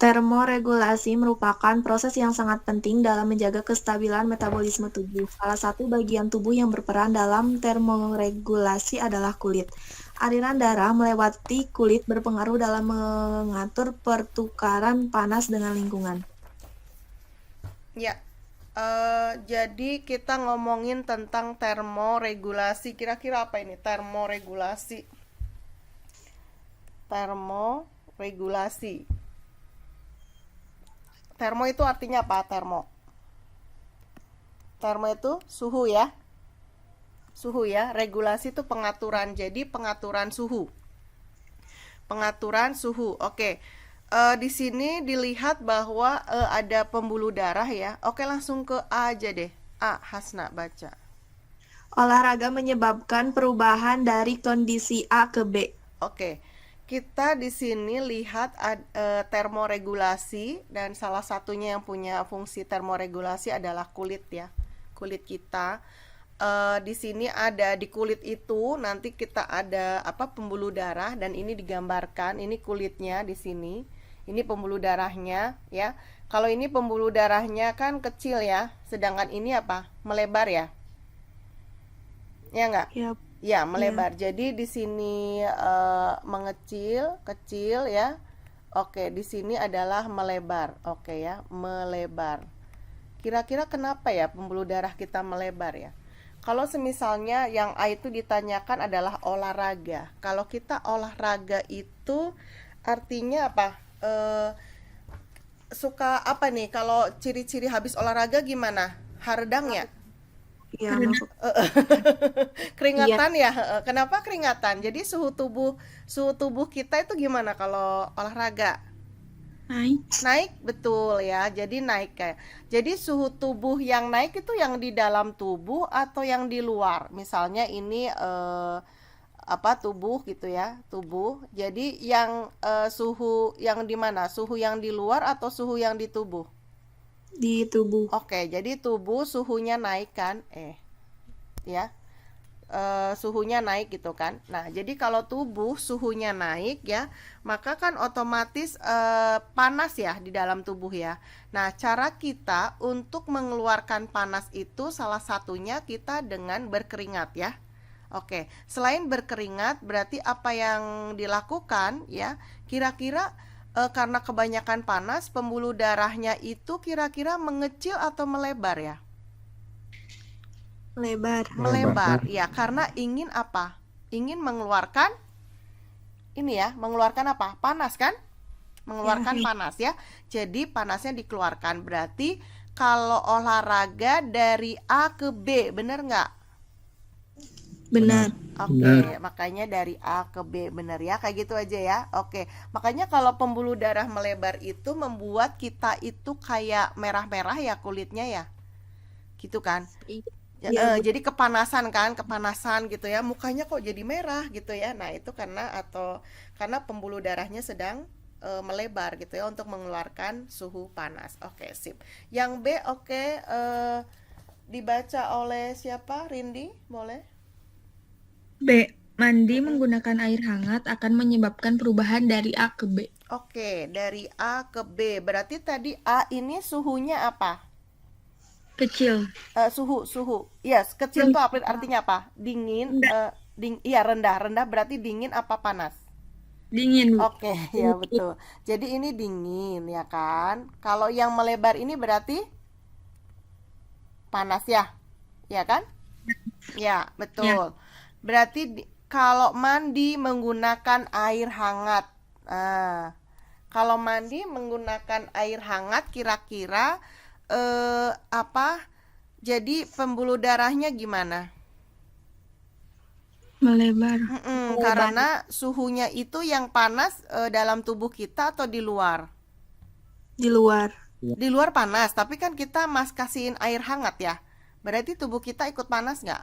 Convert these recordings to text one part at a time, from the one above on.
Termoregulasi merupakan proses yang sangat penting dalam menjaga kestabilan metabolisme tubuh. Salah satu bagian tubuh yang berperan dalam termoregulasi adalah kulit. Aliran darah melewati kulit berpengaruh dalam mengatur pertukaran panas dengan lingkungan. Ya, jadi kita ngomongin tentang termoregulasi. Kira-kira apa ini termoregulasi? Termoregulasi. Termo itu artinya apa? Termo itu suhu ya. Suhu ya. Regulasi itu pengaturan. Jadi pengaturan suhu. Pengaturan suhu. Oke. Di sini dilihat bahwa ada pembuluh darah ya. Oke, langsung ke A aja deh. A, Hasna baca. Olahraga menyebabkan perubahan dari kondisi A ke B. Oke, kita di sini lihat termoregulasi dan salah satunya yang punya fungsi termoregulasi adalah kulit ya, kulit kita. Di sini ada di kulit itu nanti kita ada apa pembuluh darah dan ini digambarkan ini kulitnya di sini. Ini pembuluh darahnya ya. Kalau ini pembuluh darahnya kan kecil ya, sedangkan ini apa? Melebar ya. Ya enggak? Ya, Ya, ya. melebar. Jadi di sini mengecil, kecil ya. Oke, di sini adalah melebar. Oke ya, melebar. Kira-kira kenapa ya pembuluh darah kita melebar ya? Kalau semisalnya yang A itu ditanyakan adalah olahraga. Kalau kita olahraga itu artinya apa? Suka apa nih? Kalau ciri-ciri habis olahraga gimana? Hardang ya? Ya, masuk. Iya, Keringatan ya. Kenapa keringatan? Jadi suhu tubuh kita itu gimana kalau olahraga? naik. Naik, betul ya. Jadi naik kayak. Jadi suhu tubuh yang naik itu yang di dalam tubuh atau yang di luar? Misalnya ini apa tubuh gitu ya, tubuh. Jadi yang suhu yang di mana? Suhu yang di luar atau suhu yang di tubuh? Di tubuh. Oke, jadi tubuh suhunya naik kan? Ya. Suhunya naik gitu kan. Nah, jadi kalau tubuh suhunya naik ya, maka kan otomatis panas ya di dalam tubuh ya. Nah, cara kita untuk mengeluarkan panas itu salah satunya kita dengan berkeringat ya. Oke, selain berkeringat berarti apa yang dilakukan ya? Kira-kira karena kebanyakan panas pembuluh darahnya itu kira-kira mengecil atau melebar ya? Lebar. Melebar ya karena ingin apa, ingin mengeluarkan ini ya, mengeluarkan apa, panas kan, mengeluarkan Ya, panas ya, jadi panasnya dikeluarkan. Berarti kalau olahraga dari A ke B bener nggak? benar. Oke, makanya dari A ke B bener ya, kayak gitu aja ya. Oke, makanya kalau pembuluh darah melebar itu membuat kita itu kayak merah-merah ya kulitnya ya, gitu kan. Iya, Jadi kepanasan kan, kepanasan gitu ya, mukanya kok jadi merah gitu ya. Nah, itu karena pembuluh darahnya sedang melebar gitu ya untuk mengeluarkan suhu panas. Oke, sip. Yang B oke, dibaca oleh siapa? Rindi, boleh? B. Mandi Mm-mm. menggunakan air hangat akan menyebabkan perubahan dari A ke B. Oke, dari A ke B. Berarti tadi A ini suhunya apa? Kecil. Suhu. Yes, kecil tuh Rendah. artinya apa? Dingin, Rendah. iya rendah. Rendah berarti dingin apa panas? Dingin, Bu. Oke, ya betul. Jadi ini dingin ya kan? Kalau yang melebar ini berarti panas ya? Ya kan? Ya, Ya. betul. Berarti kalau mandi menggunakan air hangat. Nah, kalau mandi menggunakan air hangat kira-kira apa? Jadi pembuluh darahnya gimana? Melebar. Karena suhunya itu yang panas dalam tubuh kita atau di luar? di luar. Di luar panas, tapi kan kita kasihin air hangat ya. Berarti tubuh kita ikut panas nggak?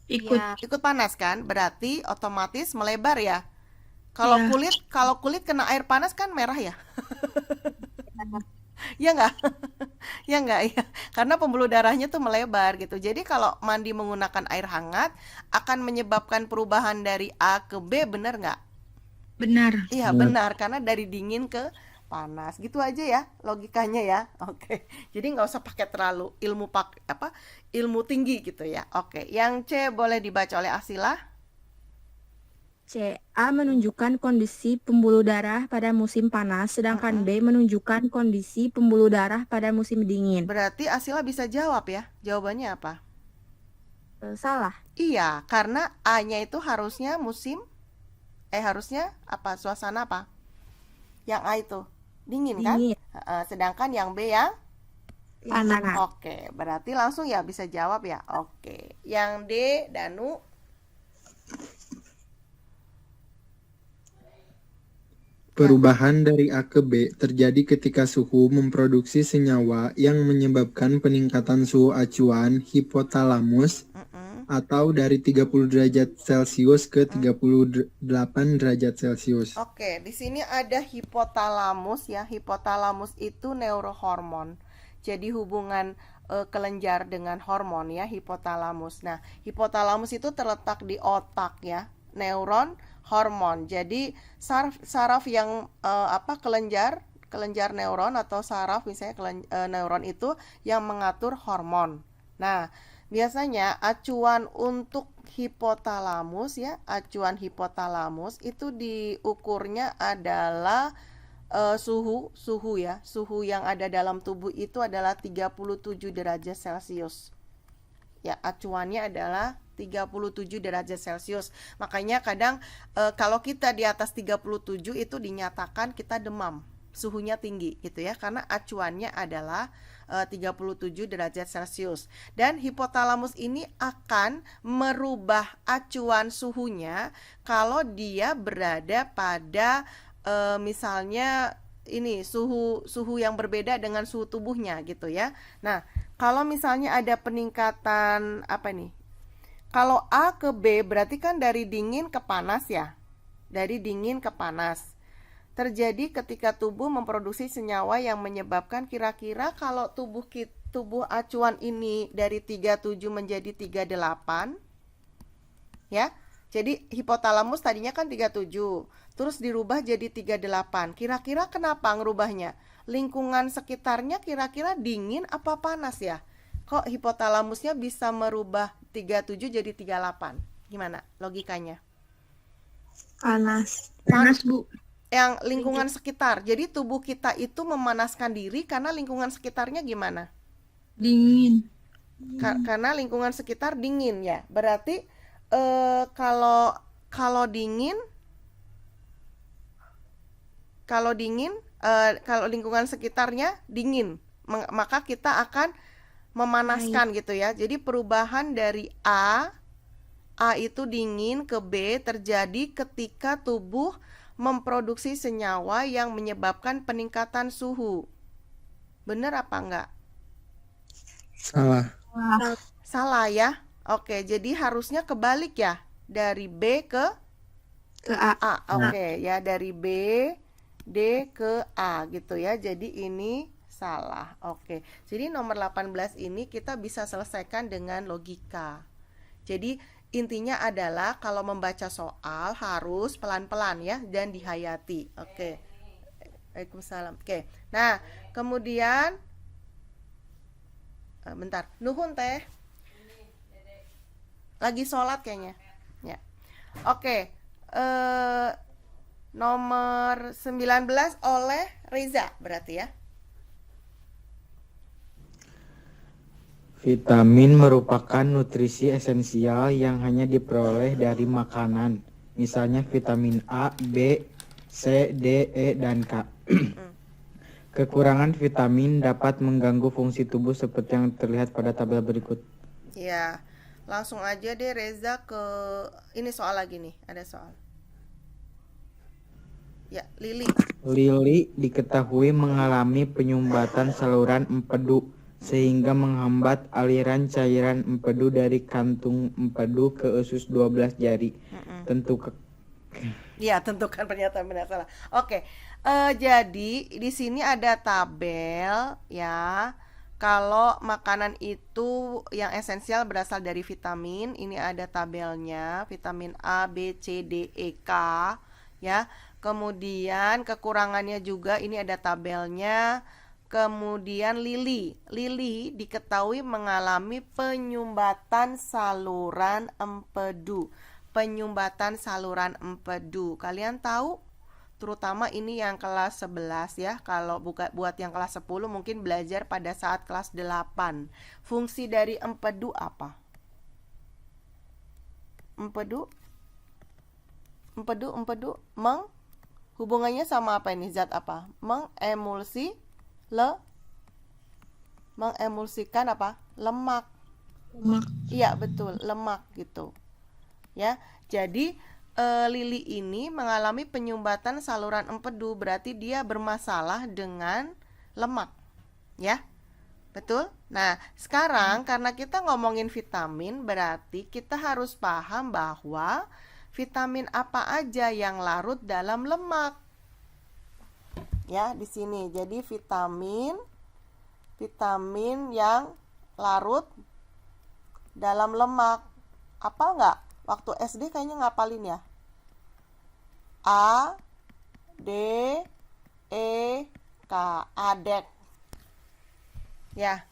Ikut. Ya, Ikut panas kan? Berarti otomatis melebar ya. Ya. Kalau kulit kena air panas kan merah ya. Ya nggak? Ya nggak ya. Karena pembuluh darahnya tuh melebar gitu. Jadi kalau mandi menggunakan air hangat akan menyebabkan perubahan dari A ke B, bener nggak? Benar. Iya benar, karena dari dingin ke panas. Gitu aja ya logikanya ya. Oke. Jadi nggak usah pakai terlalu ilmu tinggi gitu ya. Oke. Yang C boleh dibaca oleh Asila. C. A menunjukkan kondisi pembuluh darah pada musim panas, sedangkan B menunjukkan kondisi pembuluh darah pada musim dingin. Berarti Asila bisa jawab ya. Jawabannya apa? Salah. Iya, karena A-nya itu harusnya apa? Suasana apa? Yang A itu dingin kan? Dingin. Sedangkan yang B yang Panas. Oke, berarti langsung ya bisa jawab ya. Oke. Yang D, Danu. Perubahan dari A ke B terjadi ketika suhu memproduksi senyawa yang menyebabkan peningkatan suhu acuan hipotalamus atau dari 30 derajat Celcius ke 38 derajat Celcius. Oke, di sini ada hipotalamus ya. Hipotalamus itu neurohormon. Jadi hubungan kelenjar dengan hormon ya, hipotalamus. Nah, hipotalamus itu terletak di otak ya, neuron, hormon. Jadi saraf yang kelenjar neuron atau saraf misalnya neuron itu yang mengatur hormon. Nah, biasanya acuan untuk hipotalamus ya, acuan hipotalamus itu diukurnya adalah suhu ya. Suhu yang ada dalam tubuh itu adalah 37 derajat Celcius. Ya, acuannya adalah 37 derajat Celcius. Makanya kadang kalau kita di atas 37 itu dinyatakan kita demam, suhunya tinggi gitu ya, karena acuannya adalah 37 derajat Celcius. Dan hipotalamus ini akan merubah acuan suhunya kalau dia berada pada misalnya ini suhu yang berbeda dengan suhu tubuhnya gitu ya. Nah, kalau misalnya ada peningkatan kalau A ke B berarti kan dari dingin ke panas ya. Dari dingin ke panas. Terjadi ketika tubuh memproduksi senyawa yang menyebabkan kira-kira kalau tubuh acuan ini dari 37 menjadi 38 ya. Jadi hipotalamus tadinya kan 37, terus dirubah jadi 38. Kira-kira kenapa ngerubahnya? Lingkungan sekitarnya kira-kira dingin apa panas ya? Kok hipotalamusnya bisa merubah 37 jadi 38? Gimana logikanya? Panas. Panas, Bu. Yang lingkungan sekitar. Jadi tubuh kita itu memanaskan diri karena lingkungan sekitarnya gimana? Dingin. Karena lingkungan sekitar dingin ya. Berarti kalau dingin kalau lingkungan sekitarnya dingin, maka kita akan memanaskan gitu ya. Jadi perubahan dari A itu dingin ke B terjadi ketika tubuh memproduksi senyawa yang menyebabkan peningkatan suhu. Benar apa enggak? Salah. Salah ya. Oke, jadi harusnya kebalik ya. Dari B ke A. Oke, ya dari B D ke A gitu ya. Jadi ini salah. Oke. Jadi nomor 18 ini kita bisa selesaikan dengan logika. Jadi intinya adalah kalau membaca soal harus pelan-pelan ya dan dihayati. Oke. Waalaikumsalam. Oke. Nah, kemudian bentar. Nuhun teh. Lagi sholat kayaknya. Ya. Oke. Nomor 19 oleh Reza berarti ya. Vitamin merupakan nutrisi esensial yang hanya diperoleh dari makanan. Misalnya vitamin A, B, C, D, E, dan K. Kekurangan vitamin dapat mengganggu fungsi tubuh seperti yang terlihat pada tabel berikut. Ya. Langsung aja deh Reza ke ini soal lagi nih, ada soal. Ya, Lili. Lili diketahui mengalami penyumbatan saluran empedu sehingga menghambat aliran cairan empedu dari kantung empedu ke usus 12 jari. Ya, tentukan pernyataan benar salah. Oke. Jadi di sini ada tabel ya. Kalau makanan itu yang esensial berasal dari vitamin, ini ada tabelnya, vitamin A, B, C, D, E, K, ya. Kemudian kekurangannya juga ini ada tabelnya. Kemudian lili. Lili diketahui mengalami penyumbatan saluran empedu. Penyumbatan saluran empedu. Kalian tahu? Terutama ini yang kelas 11 ya. Kalau buat yang kelas 10 mungkin belajar pada saat kelas 8. Fungsi dari empedu apa? Empedu? Empedu hubungannya sama apa ini? Zat apa? Mengemulsikan apa? Lemak. Iya, betul, lemak gitu. Ya. Jadi lili ini mengalami penyumbatan saluran empedu, berarti dia bermasalah dengan lemak. Ya. Betul? Nah, sekarang karena kita ngomongin vitamin, berarti kita harus paham bahwa vitamin apa aja yang larut dalam lemak. Ya, di sini. Jadi vitamin yang larut dalam lemak. Apa enggak? Waktu SD kayaknya ngapalin ya. A, D, E, K. Adek. Ya,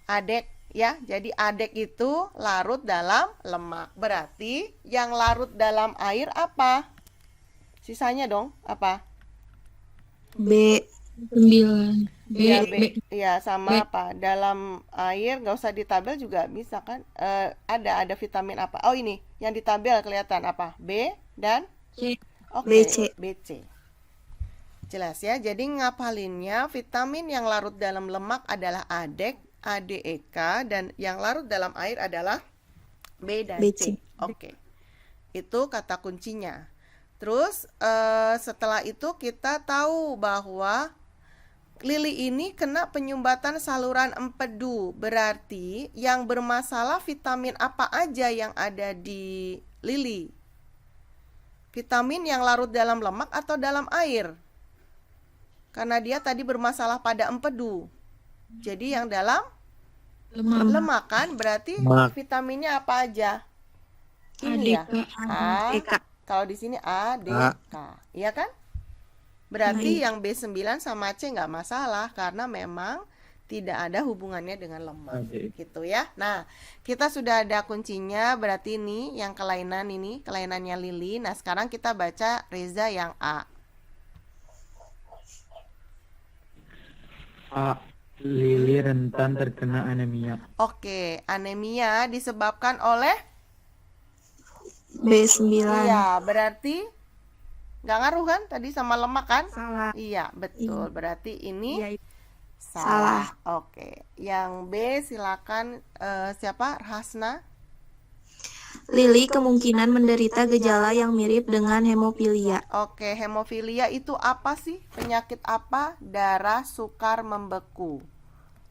adek ya. Jadi adek itu larut dalam lemak. Berarti yang larut dalam air apa? Sisanya dong, apa? B. 9. Iya, B. Iya, sama apa? Dalam air nggak usah di tabel juga bisa kan? Ada vitamin apa? Oh, ini yang di tabel kelihatan apa? B dan C. oke, BC. BC. Jelas ya. Jadi ngapalinnya vitamin yang larut dalam lemak adalah ADEK, ADEK, dan yang larut dalam air adalah B dan C. BC. Oke. Itu kata kuncinya. Terus setelah itu kita tahu bahwa lili ini kena penyumbatan saluran empedu. Berarti yang bermasalah vitamin apa aja yang ada di lili? Vitamin yang larut dalam lemak atau dalam air? Karena dia tadi bermasalah pada empedu. Jadi yang dalam lemak kan, berarti vitaminnya apa aja? Ini ya. A. Kalau di sini A, D, K. Iya kan? Berarti yang B9 sama C nggak masalah karena memang tidak ada hubungannya dengan lemak. Gitu ya. Nah, kita sudah ada kuncinya, berarti ini yang kelainan ini, kelainannya Lili. Nah, sekarang kita baca Reza yang A. A. Lili rentan terkena anemia. Oke, anemia disebabkan oleh B9. Iya, berarti nggak ngaruh kan tadi sama lemak kan? Salah. Iya, betul. Berarti ini Iya, salah. Oke, yang B silakan siapa? Hasna. Lili kemungkinan menderita gejala yang mirip dengan hemofilia. Oke, hemofilia itu apa sih? Penyakit apa? Darah sukar membeku.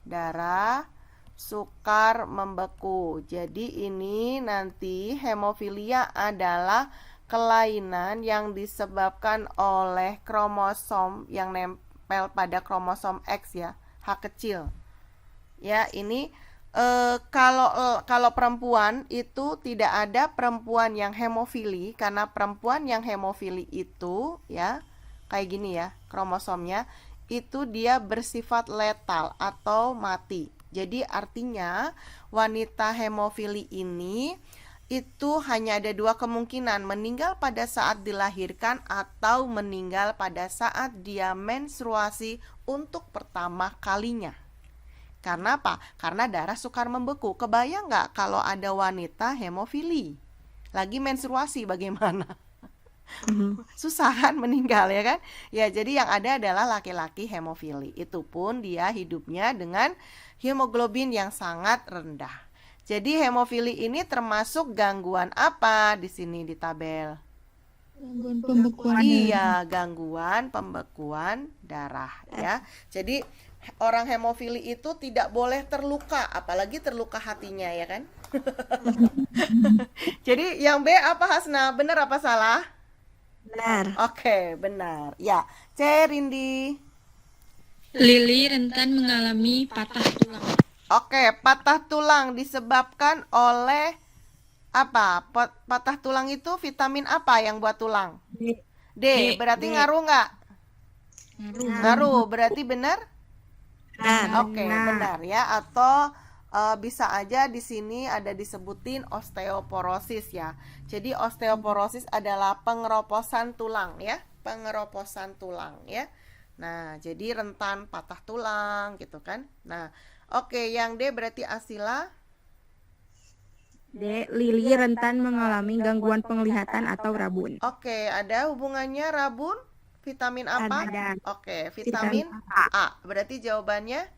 Darah sukar membeku. Jadi ini nanti hemofilia adalah kelainan yang disebabkan oleh kromosom yang nempel pada kromosom X ya, H kecil. Ya, ini kalau perempuan itu tidak ada perempuan yang hemofili, karena perempuan yang hemofili itu ya kayak gini ya kromosomnya, itu dia bersifat letal atau mati. Jadi artinya wanita hemofili ini itu hanya ada dua kemungkinan, meninggal pada saat dilahirkan atau meninggal pada saat dia menstruasi untuk pertama kalinya. Karena apa? Karena darah sukar membeku. Kebayang nggak kalau ada wanita hemofili lagi menstruasi bagaimana? Susah kan meninggal ya kan? Ya, jadi yang ada adalah laki-laki hemofili. Itu pun dia hidupnya dengan hemoglobin yang sangat rendah. Jadi hemofili ini termasuk gangguan apa di sini di tabel? Gangguan pembekuan. Iya, gangguan pembekuan darah ya. Jadi orang hemofili itu tidak boleh terluka, apalagi terluka hatinya ya kan? Jadi yang B apa Hasna? Benar apa salah? Benar. Oke, benar. Ya, C Rindi. Lili rentan mengalami patah tulang. Oke, patah tulang disebabkan oleh apa? Patah tulang itu vitamin apa yang buat tulang? D, berarti ngaruh nggak? Ngaruh, berarti benar? Oke, benar ya. Atau bisa aja di sini ada disebutin osteoporosis ya. Jadi osteoporosis adalah pengeroposan tulang ya, pengeroposan tulang ya. Nah, jadi rentan patah tulang gitu kan. Nah, oke, yang D berarti Asila. D. Lili rentan mengalami gangguan penglihatan atau rabun. Oke, ada hubungannya rabun? Vitamin apa? Ada. Oke, vitamin A. Berarti jawabannya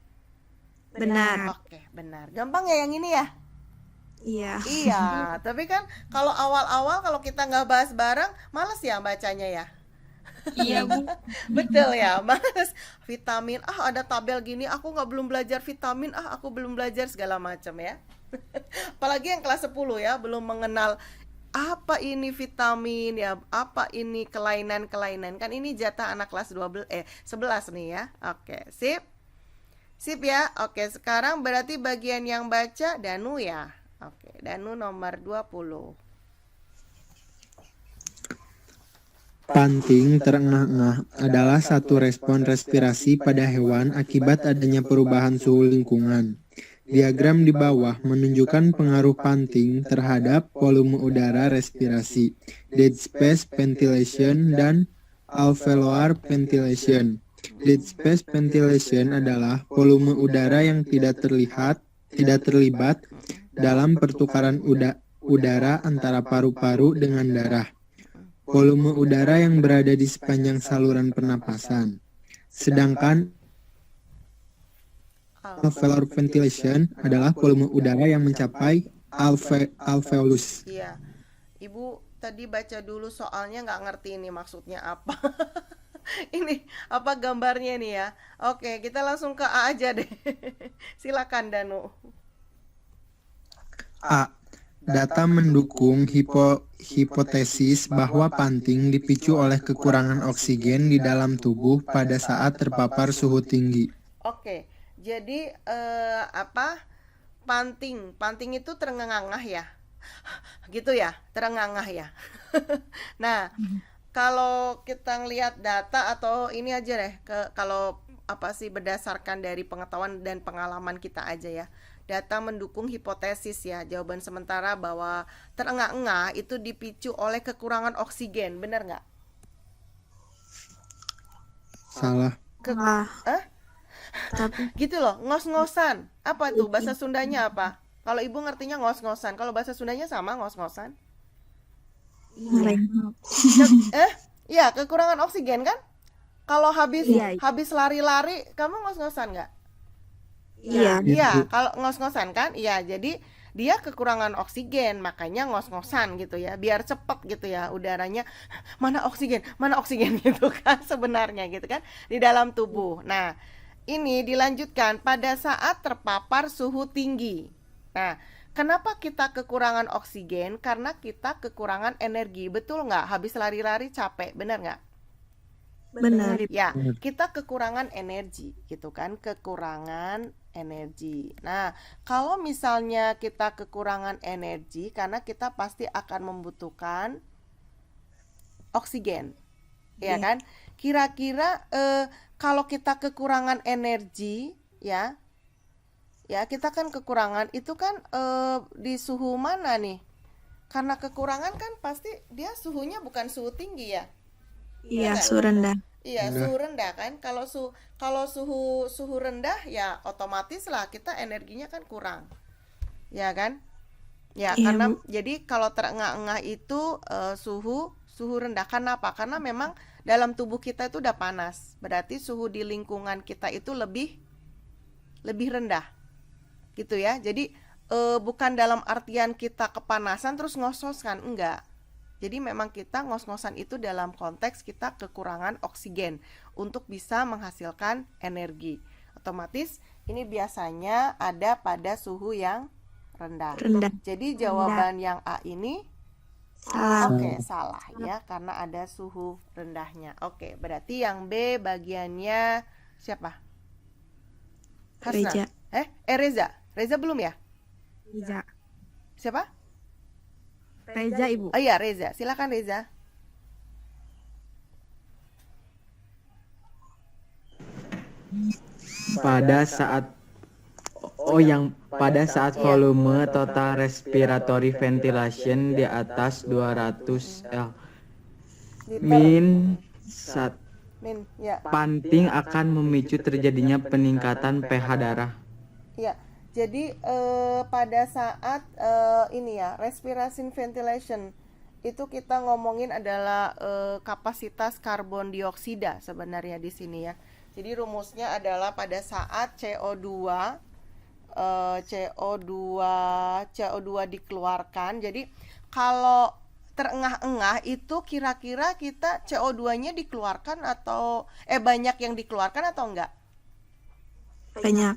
Benar. oke, benar. Gampang ya yang ini ya? Iya. Iya, tapi kan kalau awal-awal kalau kita nggak bahas bareng, males ya bacanya ya. Iya, Bu. Betul ya, males. Vitamin, ada tabel gini, aku belum belajar vitamin, aku belum belajar segala macam ya. Apalagi yang kelas 10 ya, belum mengenal apa ini vitamin ya, apa ini kelainan-kelainan. Kan ini jatah anak kelas 11 nih ya. Oke, sip. Sip ya. Oke, sekarang berarti bagian yang baca Danu ya. Oke, Danu nomor 20. Panting terengah-engah adalah satu respon respirasi pada hewan akibat adanya perubahan suhu lingkungan. Diagram di bawah menunjukkan pengaruh panting terhadap volume udara respirasi, dead space ventilation, dan alveolar ventilation. Dead space ventilation adalah volume udara yang tidak terlibat dalam pertukaran udara antara paru-paru dengan darah. Volume udara yang berada di sepanjang saluran pernapasan. Sedangkan alveolar ventilation adalah volume udara yang mencapai alveolus. Iya, Ibu tadi baca dulu soalnya nggak ngerti ini maksudnya apa. Ini apa gambarnya nih ya? Oke, kita langsung ke A aja deh. Silakan Danu. A. Data mendukung hipotesis bahwa panting dipicu oleh kekurangan oksigen di dalam tubuh pada saat terpapar suhu tinggi. Oke, jadi Panting itu terengah-engah ya. Gitu ya, terengah-engah ya. Nah, kalau kita ngelihat data atau ini aja deh, kalau berdasarkan dari pengetahuan dan pengalaman kita aja ya. Data mendukung hipotesis ya. Jawaban sementara bahwa terengah-engah itu dipicu oleh kekurangan oksigen, benar nggak? Salah. Gitu loh, ngos-ngosan. Apa tuh bahasa Sundanya apa? Kalau Ibu ngertinya ngos-ngosan. Kalau bahasa Sundanya sama ngos-ngosan? Iya, kekurangan oksigen kan? Kalau habis lari-lari, kamu ngos-ngosan nggak? Iya, kalau ngos-ngosan kan? Iya, jadi dia kekurangan oksigen, makanya ngos-ngosan gitu ya, biar cepet gitu ya udaranya. Mana oksigen gitu kan sebenarnya gitu kan di dalam tubuh. Nah, ini dilanjutkan pada saat terpapar suhu tinggi. Nah, kenapa kita kekurangan oksigen? Karena kita kekurangan energi, betul nggak? Habis lari-lari capek, benar nggak? Benar. Ya, kita kekurangan energi gitu kan, kekurangan energi. Nah, kalau misalnya kita kekurangan energi, karena kita pasti akan membutuhkan oksigen, ya kan? Kira-kira kalau kita kekurangan energi, ya kita kan kekurangan itu kan di suhu mana nih? Karena kekurangan kan pasti dia suhunya bukan suhu tinggi ya. Iya, suhu rendah. Iya, suhu rendah kan. Kalau suhu rendah ya otomatis lah kita energinya kan kurang. Ya kan? Ya, Iya, karena Bu. jadi kalau terengah-engah itu suhu rendah. Kenapa? Karena memang dalam tubuh kita itu udah panas. Berarti suhu di lingkungan kita itu lebih rendah. Gitu ya. Jadi bukan dalam artian kita kepanasan terus ngos-ngos kan, enggak. Jadi memang kita ngos-ngosan itu dalam konteks kita kekurangan oksigen untuk bisa menghasilkan energi. Otomatis ini biasanya ada pada suhu yang rendah. Jadi jawaban yang A ini Salah. oke, salah ya, karena ada suhu rendahnya. Oke, berarti yang B bagiannya siapa? Hasna. Reza. Reza belum ya? Reza. Siapa? Reza, Ibu. Oh iya, Reza. Silakan Reza. pada saat pada saat volume total respiratory ventilation di atas 200 L. Min sat Min, ya. panting akan memicu terjadinya peningkatan pH darah. Ya, jadi pada saat ini ya, respiration ventilation itu kita ngomongin adalah kapasitas karbon dioksida sebenarnya di sini ya. Jadi rumusnya adalah pada saat CO2 dikeluarkan. Jadi kalau terengah-engah itu kira-kira kita CO2-nya dikeluarkan atau banyak yang dikeluarkan atau enggak?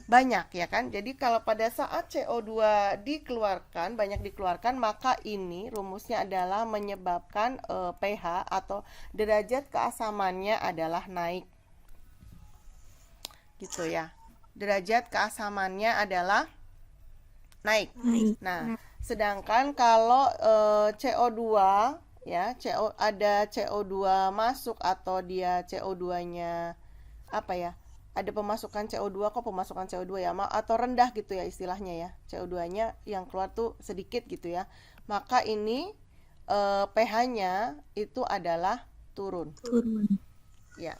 Banyak ya kan. Jadi kalau pada saat CO2 dikeluarkan, banyak dikeluarkan, maka ini rumusnya adalah menyebabkan pH atau derajat keasamannya adalah naik. Gitu ya. Derajat keasamannya adalah naik. Nah, sedangkan kalau CO2 ya, ada CO2 masuk atau dia CO2-nya apa ya? Ada pemasukan CO2 pemasukan CO2 ya, atau rendah gitu ya istilahnya ya. CO2-nya yang keluar tuh sedikit gitu ya. Maka ini pH-nya itu adalah turun. Ya.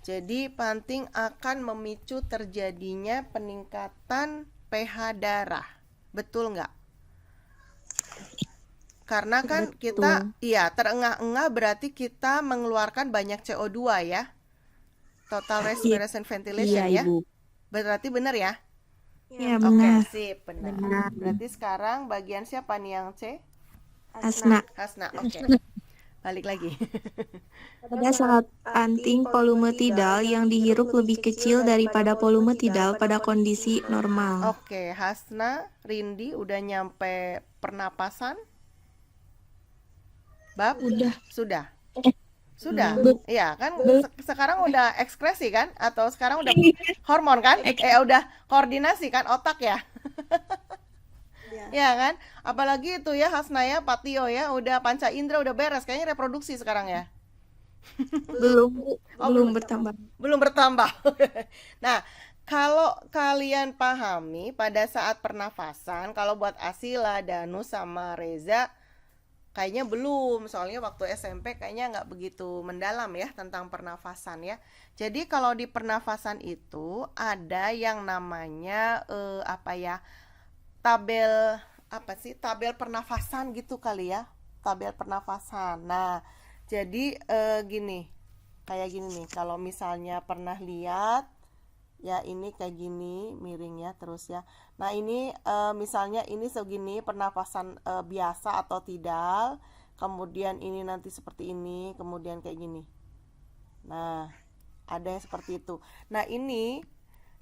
Jadi panting akan memicu terjadinya peningkatan pH darah. Betul nggak? Karena kan kita terengah-engah berarti kita mengeluarkan banyak CO2 ya. Total respiration ventilation ya. Ibu. Berarti benar ya? Ya, Oke, benar. sip, benar. Berarti sekarang bagian siapa nih yang C? Hasna. Oke. Balik lagi. Pada saat panting, volume tidal yang dihirup lebih kecil daripada volume tidal pada kondisi normal. Oke, Hasna, Rindi udah nyampe pernapasan? Bab? Sudah. Sudah. Iya kan sekarang udah ekskresi kan atau sekarang udah hormon kan? Udah koordinasi kan otak ya? Ya kan? Apalagi itu ya Hasnaya, Patio ya, udah panca indera udah beres, kayaknya reproduksi sekarang ya. Belum bertambah. Belum bertambah. Nah, kalau kalian pahami pada saat pernafasan, kalau buat Asila, Danu sama Reza kayaknya belum, soalnya waktu SMP kayaknya nggak begitu mendalam ya tentang pernafasan ya. Jadi kalau di pernafasan itu ada yang namanya tabel pernafasan gitu kali ya, tabel pernafasan. Nah, jadi kayak gini nih, kalau misalnya pernah lihat ya ini kayak gini miring ya terus ya. Nah ini misalnya ini segini pernafasan biasa atau tidak, kemudian ini nanti seperti ini, kemudian kayak gini. Nah ada yang seperti itu. Nah ini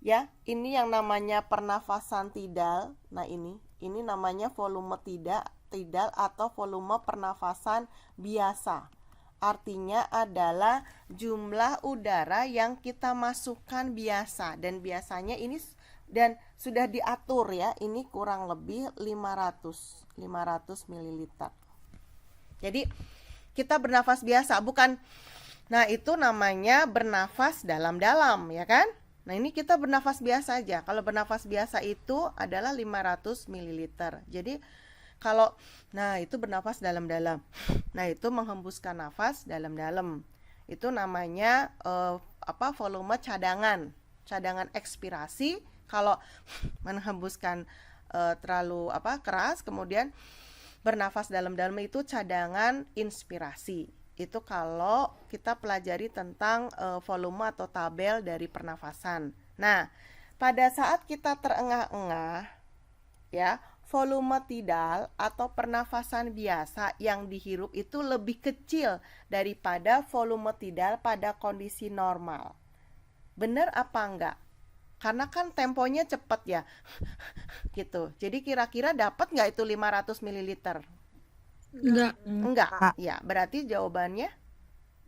ya, ini yang namanya pernafasan tidal. Nah ini namanya volume tidal atau volume pernafasan biasa. Artinya adalah jumlah udara yang kita masukkan biasa, dan biasanya ini dan sudah diatur ya, ini kurang lebih 500 ml. Jadi kita bernafas biasa, bukan. Nah, itu namanya bernafas dalam-dalam ya kan? Nah, ini kita bernafas biasa aja. Kalau bernafas biasa itu adalah 500 ml. Jadi kalau itu bernafas dalam-dalam. Nah, itu menghembuskan nafas dalam-dalam. Itu namanya volume cadangan ekspirasi. Kalau menghembuskan terlalu keras, kemudian bernafas dalam-dalam itu cadangan inspirasi. Itu kalau kita pelajari tentang volume atau tabel dari pernafasan. Nah, pada saat kita terengah-engah ya, volume tidal atau pernafasan biasa yang dihirup itu lebih kecil daripada volume tidal pada kondisi normal. Benar apa enggak? Karena kan temponya cepat ya. Gitu. Jadi kira-kira dapat enggak itu 500 ml? Enggak. Ya, berarti jawabannya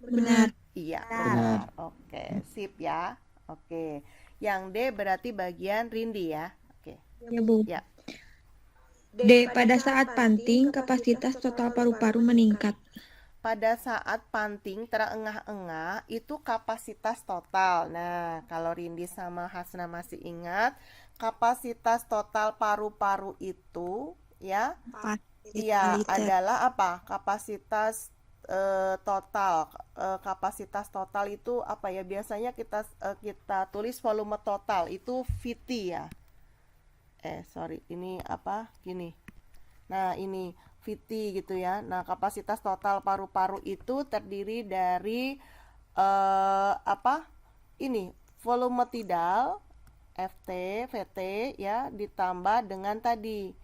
Benar. iya, benar. Oke, sip ya. Oke. Yang D berarti bagian Rindi ya. Oke. Ya, Bu. Ya. D. Pada saat panting, kapasitas total paru-paru meningkat. pada saat panting terengah-engah itu kapasitas total. Nah, kalau Rindi sama Hasna masih ingat, kapasitas total paru-paru itu ya, iya adalah apa? Kapasitas total. Kapasitas total itu apa ya? Biasanya kita tulis volume total itu VT ya. Sorry, ini apa? Gini. Nah, ini VT gitu ya. Nah, kapasitas total paru-paru itu terdiri dari apa? Ini volume tidal FT, VT ya, ditambah dengan tadi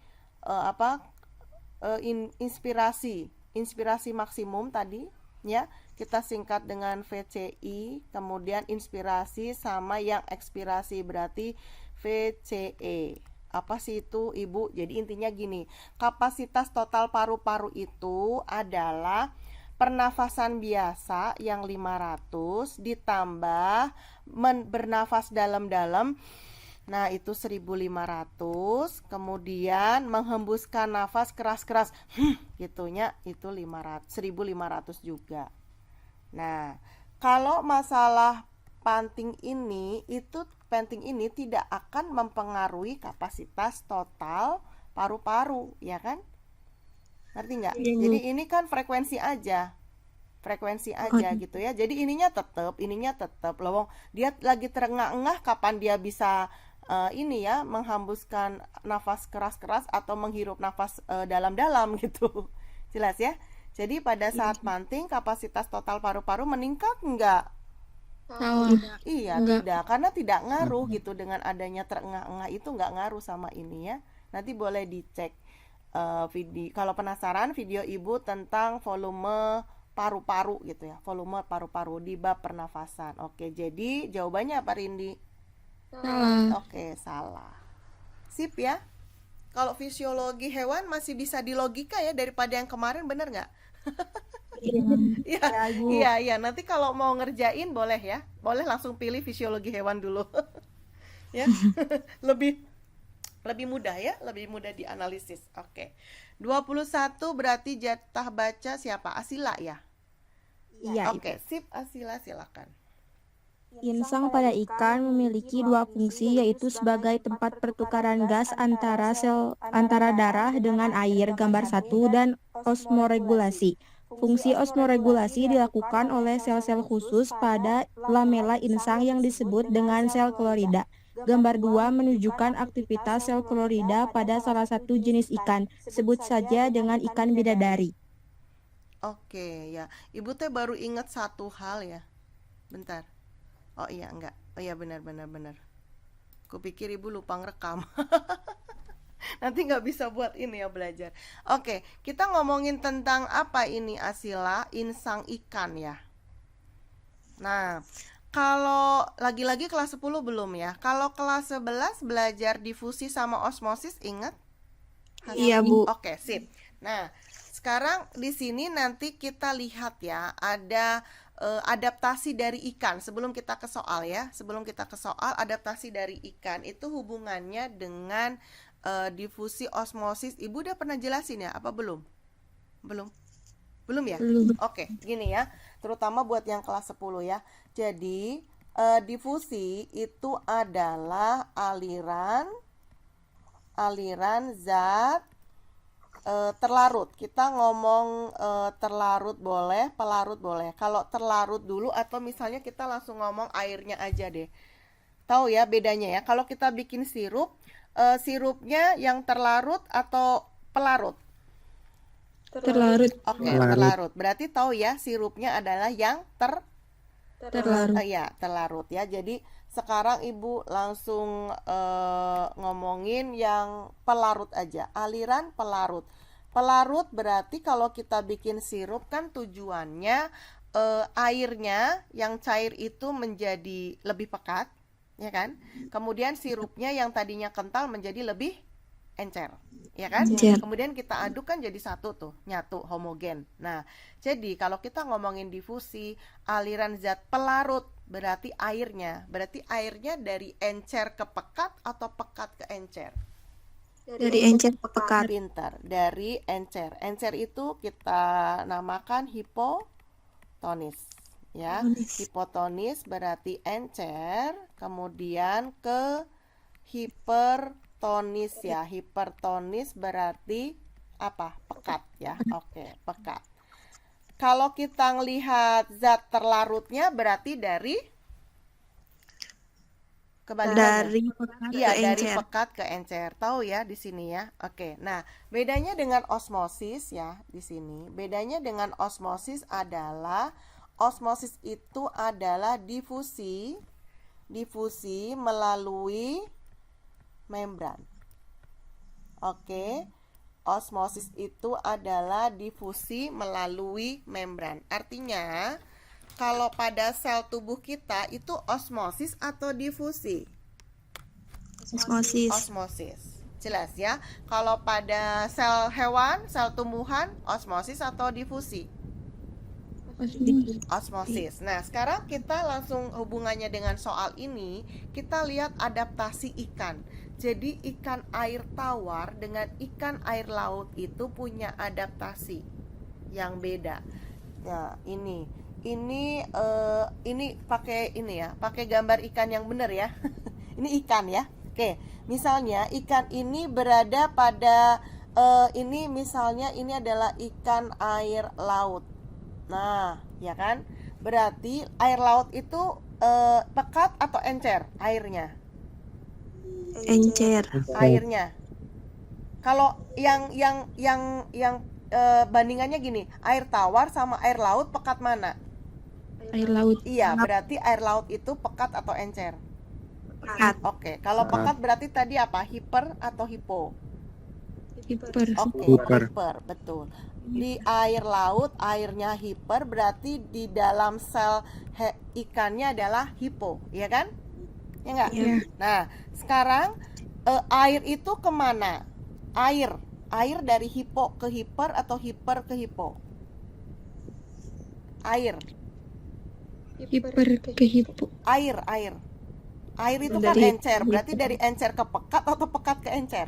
inspirasi maksimum tadi ya. Kita singkat dengan VCI, kemudian inspirasi sama yang ekspirasi berarti VCE. Apa sih itu, Ibu? Jadi intinya gini, kapasitas total paru-paru itu adalah pernafasan biasa yang 500 ditambah bernafas dalam-dalam. Nah, itu 1500, kemudian menghembuskan nafas keras-keras gitunya itu 1500 juga. Nah, kalau masalah panting ini tidak akan mempengaruhi kapasitas total paru-paru, ya kan? Ngerti nggak? Jadi ini kan frekuensi aja gitu ya. Jadi ininya tetap loh. Dia lagi terengah-engah, kapan dia bisa ini ya, menghembuskan nafas keras-keras atau menghirup nafas dalam-dalam gitu. Jelas ya? Jadi pada saat panting kapasitas total paru-paru meningkat enggak? Iya, tidak, karena tidak ngaruh gitu dengan adanya terengah-engah, itu nggak ngaruh sama ini ya. Nanti boleh dicek video, kalau penasaran video Ibu tentang volume paru-paru gitu ya, volume paru-paru di bab pernafasan. Oke, jadi jawabannya apa, Rindi? Oke, salah. Sip ya. Kalau fisiologi hewan masih bisa dilogika ya daripada yang kemarin, bener nggak? Iya. Nanti kalau mau ngerjain boleh ya, boleh langsung pilih fisiologi hewan dulu, ya, lebih mudah ya, lebih mudah dianalisis. Oke, 21 berarti jatah baca siapa? Asila ya. Iya. Oke, sip, Asila silakan. Insang pada ikan memiliki dua fungsi, yaitu sebagai tempat pertukaran gas antara darah dengan air, gambar 1, dan osmoregulasi. Fungsi osmoregulasi dilakukan oleh sel-sel khusus pada lamela insang yang disebut dengan sel klorida. Gambar 2 menunjukkan aktivitas sel klorida pada salah satu jenis ikan, sebut saja dengan ikan bidadari. Oke, ya. Ibu teh baru ingat satu hal ya. Bentar. Oh iya, enggak. Oh iya, benar. Kupikir Ibu lupa ngerekam. Nanti nggak bisa buat ini ya, belajar. Oke, kita ngomongin tentang apa ini, Asila? Insang ikan ya. Nah, kalau lagi-lagi kelas 10 belum ya? Kalau kelas 11 belajar difusi sama osmosis, ingat? Iya, Bu. Oke, sip. Nah, sekarang di sini nanti kita lihat ya, ada adaptasi dari ikan. Sebelum kita ke soal ya, adaptasi dari ikan itu hubungannya dengan difusi osmosis. Ibu udah pernah jelasin ya, apa belum? Belum ya? Oke, gini ya, terutama buat yang kelas 10 ya. Jadi difusi itu adalah aliran zat terlarut. Kita ngomong terlarut boleh, pelarut boleh. Kalau terlarut dulu, atau misalnya kita langsung ngomong airnya aja deh. Tahu ya bedanya ya, kalau kita bikin sirup, sirupnya yang terlarut atau pelarut? Terlarut. Oke, terlarut. Berarti tahu ya, sirupnya adalah yang Terlarut. ya, terlarut ya. Jadi sekarang Ibu langsung ngomongin yang pelarut aja. Aliran pelarut. Pelarut berarti kalau kita bikin sirup kan tujuannya airnya yang cair itu menjadi lebih pekat, ya kan? Kemudian sirupnya yang tadinya kental menjadi lebih encer, ya kan? Kemudian kita aduk kan jadi satu tuh, nyatu, homogen. Nah, jadi kalau kita ngomongin difusi, aliran zat pelarut berarti airnya dari encer ke pekat atau pekat ke encer? Dari encer ke pekat. Pintar. Dari encer. Encer itu kita namakan hipotonis. Ya, hipotonis berarti encer, kemudian ke hipertonis ya. Hipertonis berarti apa? Pekat ya. Oke, pekat. Kalau kita ngelihat zat terlarutnya berarti dari kebalikannya. Dari pekat Iya, ke dari encer. pekat ke encer. Tahu ya di sini ya. Oke. Nah, bedanya dengan osmosis ya di sini. Bedanya dengan osmosis adalah osmosis itu adalah difusi melalui membran. Oke. Osmosis itu adalah difusi melalui membran. Artinya, kalau pada sel tubuh kita itu osmosis atau difusi? Osmosis. Osmosis. Jelas ya. Kalau pada sel hewan, sel tumbuhan, osmosis atau difusi? Osmosis. Nah, sekarang kita langsung hubungannya dengan soal ini, kita lihat adaptasi ikan. Jadi ikan air tawar dengan ikan air laut itu punya adaptasi yang beda. Nah, ini pakai ini ya, pakai gambar ikan yang benar ya. Ini ikan ya. Oke, misalnya ikan ini berada pada ini misalnya ini adalah ikan air laut. Nah, ya kan? Berarti air laut itu pekat atau encer airnya? Encer. Airnya. Kalau yang bandingannya gini, air tawar sama air laut pekat mana? Air laut. Iya, berarti air laut itu pekat atau encer? Pekat. Oke, kalau pekat berarti tadi apa? Hiper atau hipo? Hiper. Oke, Hiper. hiper, betul. Di air laut airnya hiper, berarti di dalam sel ikannya adalah hipo, ya kan? Ya enggak? Iya. Nah, sekarang air itu kemana? Air dari hipo ke hiper atau hiper ke hipo? Air Hiper ke hipo. Air itu kan Dari encer, berarti dari encer ke pekat atau pekat ke encer?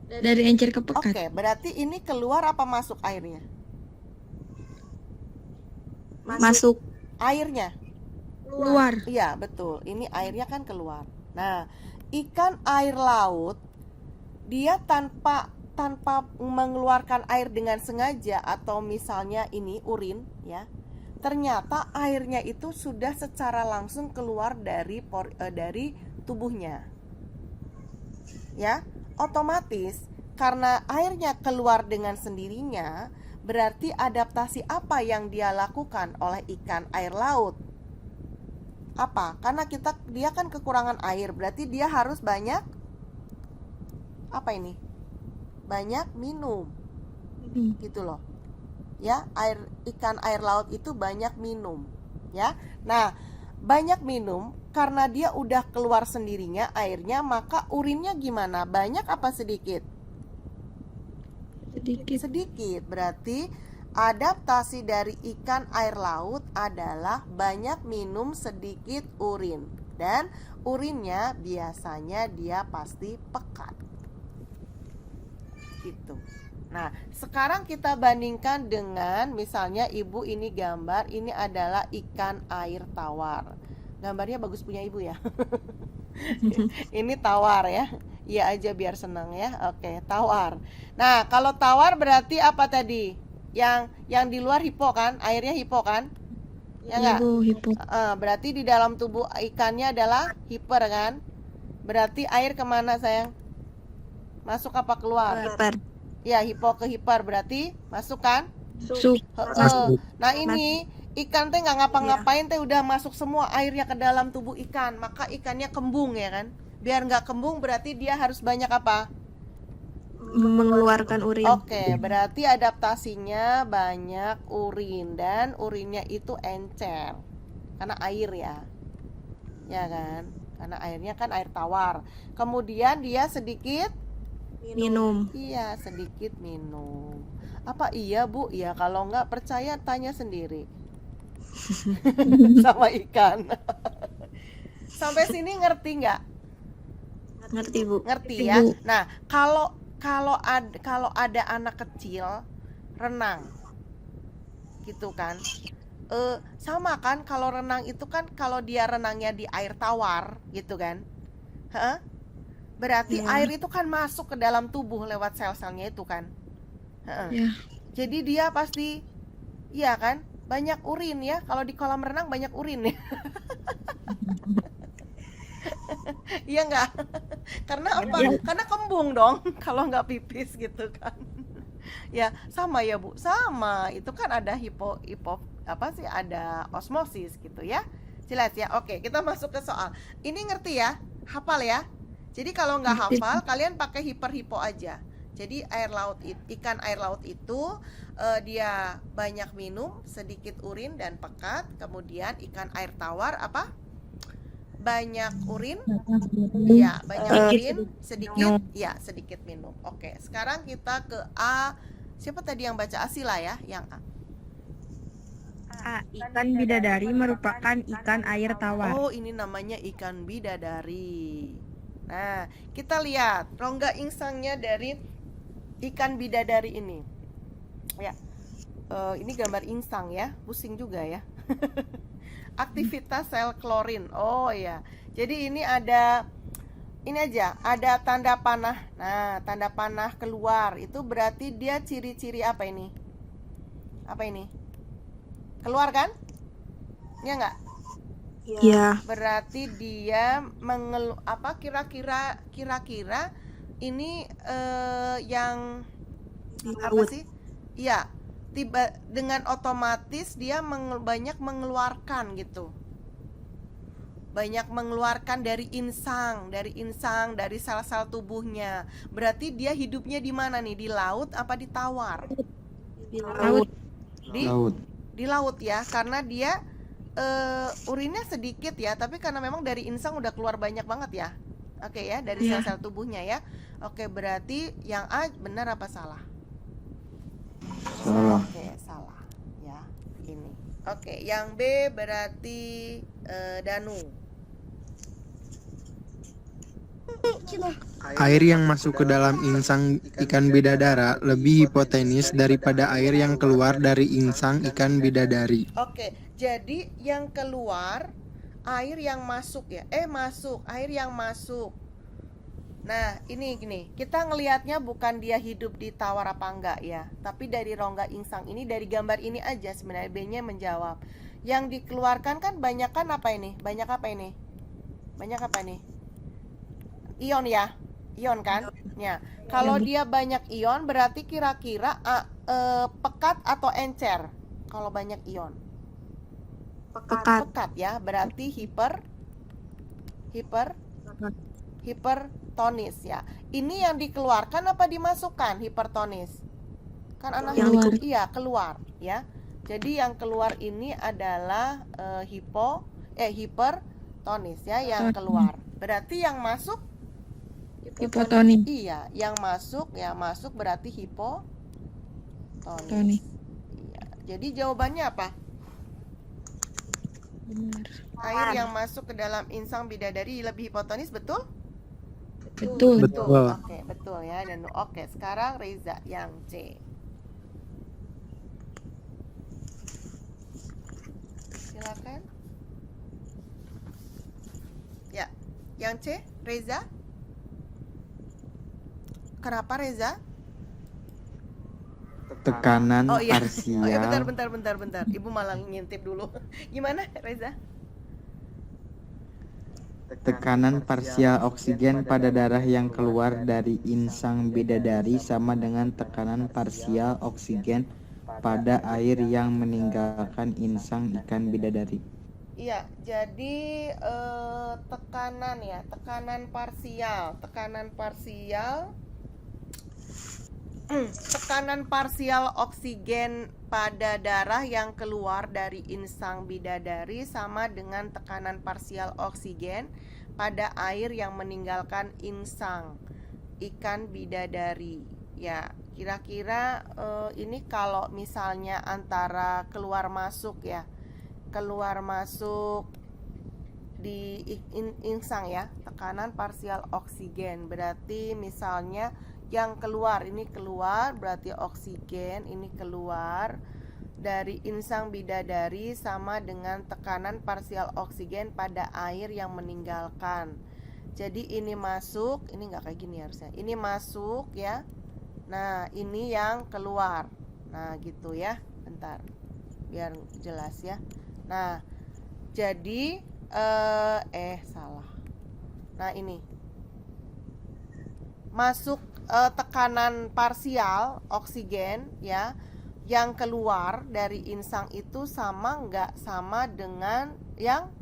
Dari encer ke pekat. Oke, berarti ini keluar apa masuk airnya? Masuk. Airnya? Keluar. Iya, betul. Ini airnya kan keluar. Nah, ikan air laut dia tanpa mengeluarkan air dengan sengaja atau misalnya ini urin ya. Ternyata airnya itu sudah secara langsung keluar dari tubuhnya. Ya, otomatis karena airnya keluar dengan sendirinya, berarti adaptasi apa yang dia lakukan oleh ikan air laut? Apa? Karena dia kan kekurangan air, berarti dia harus banyak apa ini? Banyak minum. Gitu loh. Ya, ikan air laut itu banyak minum, ya. Nah, banyak minum karena dia udah keluar sendirinya airnya, maka urinnya gimana? Banyak apa sedikit? Sedikit. Berarti adaptasi dari ikan air laut adalah banyak minum sedikit urin, dan urinnya biasanya dia pasti pekat. Gitu. Nah, sekarang kita bandingkan dengan misalnya ibu ini gambar, ini adalah ikan air tawar. Gambarnya bagus punya ibu ya. Ini tawar ya. Iya aja biar senang ya. Oke, tawar. Nah, kalau tawar berarti apa tadi? Yang di luar hipo kan? Airnya hipo kan? Ya enggak? Hipo. Berarti di dalam tubuh ikannya adalah hiper kan? Berarti air kemana sayang? Masuk apa keluar? Hiper. Ya, hipo ke hiper berarti masuk kan? Masuk. Nah, ini ikan teh nggak ngapa-ngapain teh udah masuk semua airnya ke dalam tubuh ikan, maka ikannya kembung ya kan? Biar nggak kembung berarti dia harus banyak apa? Mengeluarkan urin. Oke, berarti adaptasinya banyak urin, dan urinnya itu encer karena air ya. Ya kan? Karena airnya kan air tawar. Kemudian dia sedikit Minum. Iya, sedikit minum. Apa iya, Bu? Ya, kalau nggak percaya tanya sendiri. Sama ikan. Sampai sini ngerti nggak? Ngerti, Bu. Ngerti Ngerti, ya? Bu. Nah, kalau ada anak kecil renang gitu kan. Sama kan kalau renang itu kan kalau dia renangnya di air tawar gitu kan. Heeh. Berarti Iya. air itu kan masuk ke dalam tubuh lewat sel-selnya itu kan. Heeh. Ya. Jadi dia pasti iya kan? Banyak urin ya. Kalau di kolam renang banyak urin ya. Iya nggak? Karena apa? Iya. Karena kembung dong kalau nggak pipis gitu kan. Ya, sama ya, Bu. Sama. Itu kan ada hipo apa sih? Ada osmosis gitu ya. Jelas ya. Oke, kita masuk ke soal. Ini ngerti ya? Hafal ya? Jadi kalau nggak Ngerti. hafal, kalian pakai hipo aja. Jadi ikan air laut itu dia banyak minum, sedikit urin dan pekat. Kemudian ikan air tawar apa? Banyak urin, ya banyak urin, sedikit, ya sedikit minum. Oke, sekarang kita ke A. Siapa tadi yang baca? Asila ya, yang A. Ikan bidadari merupakan ikan air tawar. Oh, ini namanya ikan bidadari. Nah, kita lihat rongga insangnya dari ikan bidadari ini. Ya, ini gambar insang ya, pusing juga ya. Aktivitas sel klorin. Oh ya. Jadi ini ada ada tanda panah. Nah, tanda panah keluar itu berarti dia ciri-ciri apa ini? Apa ini? Keluar kan? Ya enggak? Iya. Berarti dia apa kira-kira ini yang apa Laut. sih? Iya, dengan otomatis dia banyak mengeluarkan gitu. Banyak mengeluarkan dari insang, dari sel-sel tubuhnya. Berarti dia hidupnya di mana nih? Di laut apa di tawar? Di laut. Laut. Di laut ya, karena dia urinnya sedikit ya, tapi karena memang dari insang udah keluar banyak banget ya. Oke ya, dari Iya. sel-sel tubuhnya ya. Oke, berarti yang A benar apa salah? Salah. Oke, salah. Ya, ini. Oke, yang B berarti Danu. Air yang masuk ke dalam insang ikan bidadara lebih hipotenis daripada air yang keluar dari insang ikan bidadari. Oke, jadi yang keluar air yang masuk ya. Air yang masuk. Nah, ini gini, kita ngelihatnya bukan dia hidup di tawar apa enggak ya, tapi dari rongga insang ini, dari gambar ini aja sebenarnya B-nya menjawab. Yang dikeluarkan kan banyak kan apa ini? Banyak apa ini? Banyak apa ini? Ion ya? Ion kan? Ya. Kalau dia banyak ion berarti kira-kira pekat atau encer? Kalau banyak ion. Pekat. Pekat ya, berarti hipertonis ya. Ini yang dikeluarkan apa dimasukkan hipertonis? Kan anak Yang iya keluar ya. Jadi yang keluar ini adalah hipertonis ya, yang keluar. Berarti yang masuk Hipotonis. iya, yang masuk berarti hipotonis. Tonis. Iya. Jadi jawabannya apa? Benar. Air yang masuk ke dalam insang bidadari lebih hipotonis, betul? Betul. Betul. Oke, betul ya. Dan oke, sekarang Reza yang C. Silakan. Ya, yang C, Reza. Kenapa Reza? Tekanan Oh iya. parsial. Oh ya, bentar. Ibu malah ngintip dulu. Gimana, Reza? Tekanan parsial oksigen pada darah yang keluar dari insang bidadari sama dengan tekanan parsial oksigen pada air yang meninggalkan insang ikan bidadari. Iya, jadi tekanan parsial oksigen pada darah yang keluar dari insang bidadari sama dengan tekanan parsial oksigen pada air yang meninggalkan insang ikan bidadari. Ya, kira-kira ini kalau misalnya antara keluar masuk insang ya, tekanan parsial oksigen. Berarti misalnya yang keluar, ini keluar berarti oksigen, ini keluar dari insang bidadari sama dengan tekanan parsial oksigen pada air yang meninggalkan. Jadi ini masuk, ini nggak kayak gini harusnya. Ini masuk ya. Nah, ini yang keluar. Nah, gitu ya. Bentar. Biar jelas ya. Nah, jadi salah. Nah, ini. Masuk tekanan parsial oksigen ya. Yang keluar dari insang itu sama nggak sama dengan yang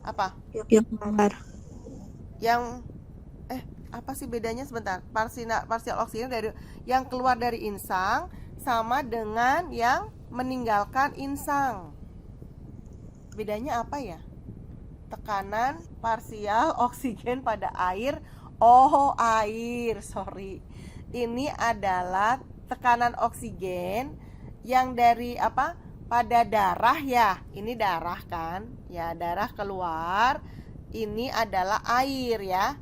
apa? Yang keluar. Yang apa sih bedanya sebentar? Parsial oksigen dari yang keluar dari insang sama dengan yang meninggalkan insang. Bedanya apa ya? Tekanan parsial oksigen pada air. Oh, air, sorry. Ini adalah tekanan oksigen yang dari apa? Pada darah ya. Ini darah kan? Ya, darah keluar. Ini adalah air ya.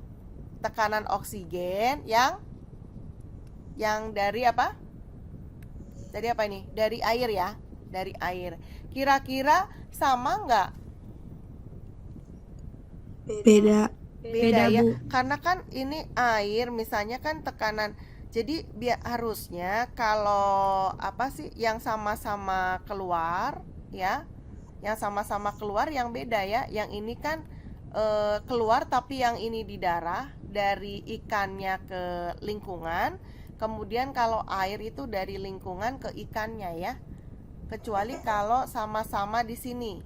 Tekanan oksigen yang dari apa? Dari apa ini? Dari air ya. Dari air. Kira-kira sama nggak? Beda. Beda ya. Bu. Karena kan ini air, misalnya kan tekanan. Jadi harusnya kalau apa sih yang sama-sama keluar ya, yang sama-sama keluar yang beda ya. Yang ini kan keluar tapi yang ini di darah dari ikannya ke lingkungan. Kemudian kalau air itu dari lingkungan ke ikannya ya. Kecuali kalau sama-sama di sini.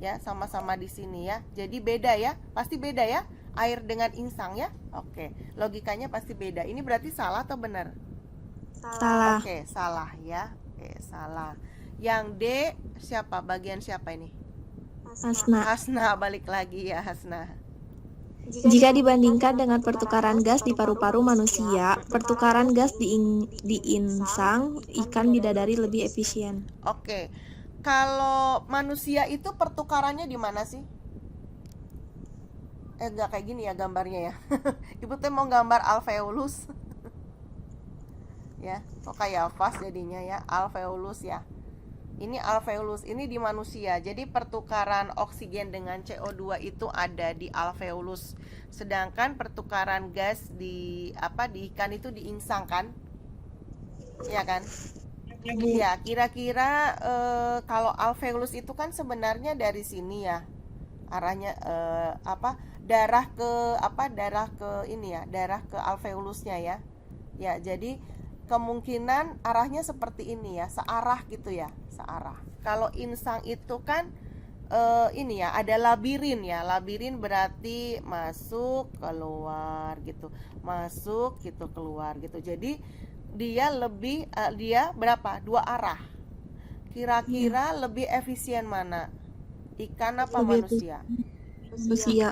Ya, sama-sama di sini ya. Jadi beda ya. Pasti beda ya. Air dengan insang ya. Oke, logikanya pasti beda. Ini berarti salah atau benar? Salah. Oke, salah ya. Oke, salah. Yang D siapa? Bagian siapa ini? Hasna. Hasna, balik lagi ya Hasna. Jika dibandingkan dengan pertukaran gas di paru-paru manusia, pertukaran gas di insang ikan bidadari lebih efisien. Oke. Kalau manusia itu pertukarannya di mana sih? Enggak kayak gini ya gambarnya ya. Ibu tuh mau gambar alveolus. Ya, kok kayak vas jadinya ya, alveolus ya. Ini alveolus, ini di manusia. Jadi pertukaran oksigen dengan CO2 itu ada di alveolus. Sedangkan pertukaran gas di ikan itu di insang kan? Iya kan? Ya, kira-kira kalau alveolus itu kan sebenarnya dari sini ya. Arahnya darah ke ini ya, darah ke alveolusnya ya. Ya, jadi kemungkinan arahnya seperti ini ya, searah gitu ya, searah. Kalau insang itu kan ini ya, ada labirin ya. Labirin berarti masuk, keluar gitu. Masuk gitu, keluar gitu. Jadi dia lebih dia berapa? 2 arah. Kira-kira lebih efisien mana? Ikan apa Lebih manusia? Manusia.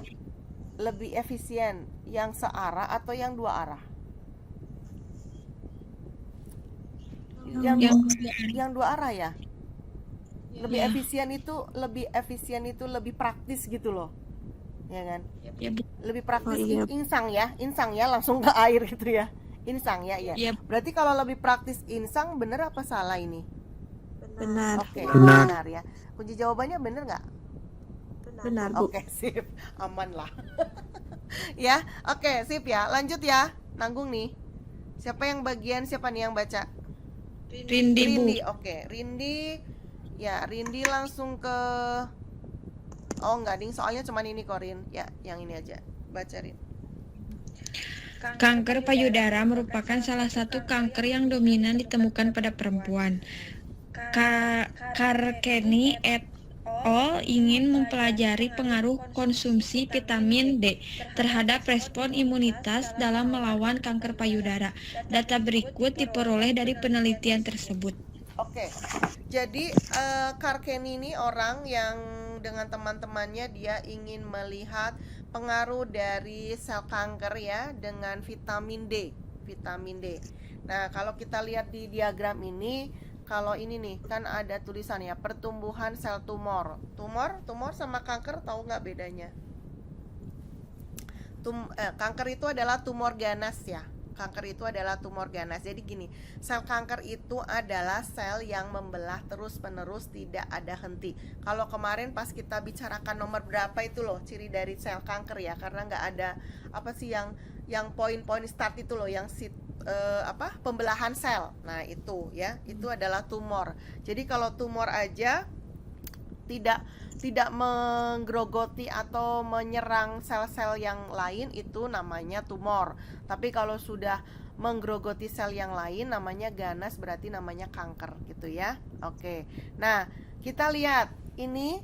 Lebih efisien yang searah atau yang 2 arah? Yang 2 arah ya. Lebih efisien itu lebih praktis gitu loh. Ya kan? Lebih praktis. Oh, iya. Insang ya langsung ke air gitu ya. Insang ya. Berarti kalau lebih praktis insang, bener apa salah ini? Benar. Oke, Benar. benar ya. Kunci jawabannya bener nggak? Benar, Bu. Oke, sip, aman lah. Ya, oke, sip ya. Lanjut ya, nanggung nih. Siapa nih yang baca? Rindi, oke. Rindi, ya Rindi langsung ke. Oh enggak ding, soalnya cuman ini Korin. Ya, yang ini aja. Baca Rin. Kanker payudara merupakan salah satu kanker yang dominan ditemukan pada perempuan. Karkeni et al. ingin mempelajari pengaruh konsumsi vitamin D terhadap respon imunitas dalam melawan kanker payudara. Data berikut diperoleh dari penelitian tersebut. Oke, jadi Karkeni ini orang yang dengan teman-temannya dia ingin melihat pengaruh dari sel kanker ya dengan vitamin D. Nah, kalau kita lihat di diagram ini, kalau ini nih kan ada tulisan ya, pertumbuhan sel tumor. Tumor sama kanker tahu nggak bedanya? Kanker itu adalah tumor ganas ya. Kanker itu adalah tumor ganas. Jadi gini, sel kanker itu adalah sel yang membelah terus-menerus, tidak ada henti. Kalau kemarin pas kita bicarakan nomor berapa itu loh ciri dari sel kanker ya, karena nggak ada apa sih yang poin-poin start itu loh, yang pembelahan sel. Nah itu ya, itu adalah tumor. Jadi kalau tumor aja tidak menggerogoti atau menyerang sel-sel yang lain, itu namanya tumor. Tapi kalau sudah menggerogoti sel yang lain namanya ganas, berarti namanya kanker gitu ya. Oke. Nah, kita lihat ini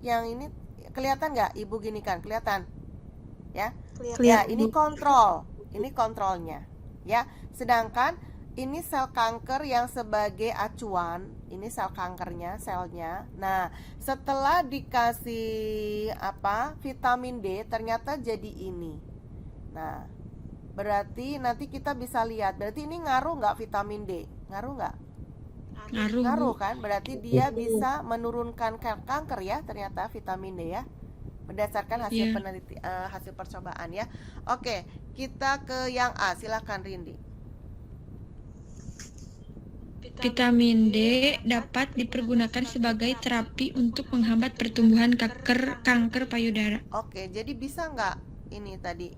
yang ini kelihatan nggak? Ibu gini kan, kelihatan? Ya. Ya, ini kontrol. Ini kontrolnya. Ya. Sedangkan ini sel kanker yang sebagai acuan, ini sel kankernya, selnya. Nah, setelah dikasih vitamin D, ternyata jadi ini. Nah, berarti nanti kita bisa lihat, berarti ini ngaruh nggak vitamin D? Ngaruh nggak? Ngaruh kan? Berarti dia bisa menurunkan kanker ya, ternyata vitamin D ya. Berdasarkan hasil hasil percobaan ya. Oke, kita ke yang A, silakan Rindi. Vitamin D dapat dipergunakan sebagai terapi untuk menghambat pertumbuhan kanker payudara. Oke, jadi bisa nggak ini tadi,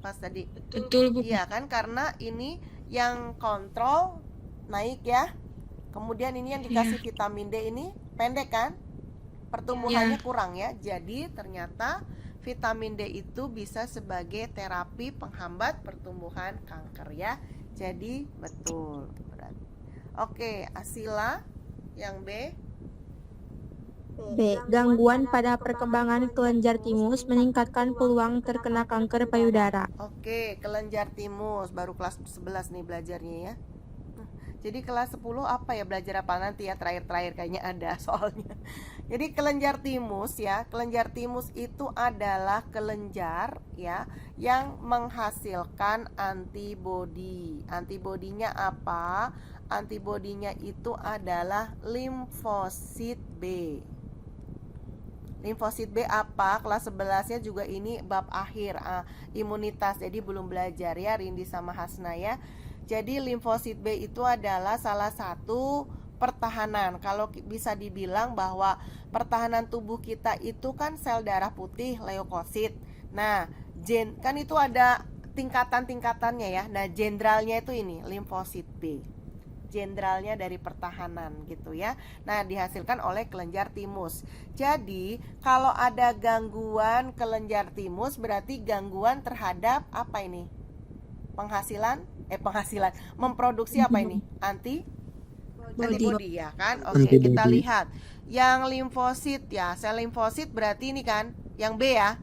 pas tadi? Betul, Bu. Iya kan, karena ini yang kontrol naik ya. Kemudian ini yang dikasih vitamin D ini pendek kan? Pertumbuhannya kurang ya. Jadi ternyata vitamin D itu bisa sebagai terapi penghambat pertumbuhan kanker ya. Jadi betul. Oke, Asila yang B. B. Gangguan pada perkembangan kelenjar timus meningkatkan peluang terkena kanker payudara. Oke, kelenjar timus baru kelas 11 nih belajarnya ya. Jadi kelas 10 apa ya, belajar apa nanti ya, terakhir kayaknya ada soalnya. Jadi kelenjar timus ya, kelenjar timus itu adalah kelenjar ya yang menghasilkan antibodi. Antibodinya apa? Antibodinya itu adalah limfosit B. Limfosit B apa? Kelas 11-nya juga ini bab akhir, imunitas. Jadi belum belajar ya Rindi sama Hasna ya. Jadi limfosit B itu adalah salah satu pertahanan. Kalau bisa dibilang bahwa pertahanan tubuh kita itu kan sel darah putih, leukosit. Nah, kan itu ada tingkatan-tingkatannya ya. Nah, jenderalnya itu ini limfosit B. Jenderalnya dari pertahanan gitu ya. Nah, dihasilkan oleh kelenjar timus. Jadi, kalau ada gangguan kelenjar timus berarti gangguan terhadap apa ini? Penghasilan, memproduksi apa ini? Antibody ya kan? Oke, kita lihat. Yang limfosit ya, sel limfosit berarti ini kan yang B ya.